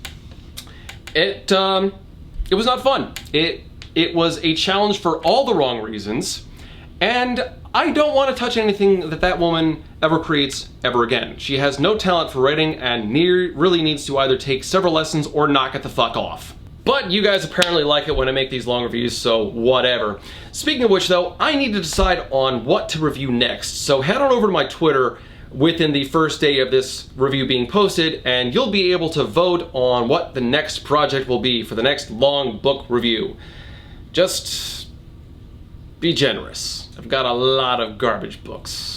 It was not fun. It was a challenge for all the wrong reasons, and I don't want to touch anything that woman ever creates ever again. She has no talent for writing and really needs to either take several lessons or knock it the fuck off. But you guys apparently like it when I make these long reviews, so whatever. Speaking of which though, I need to decide on what to review next, so head on over to my Twitter within the first day of this review being posted, and you'll be able to vote on what the next project will be for the next long book review. Just be generous. I've got a lot of garbage books.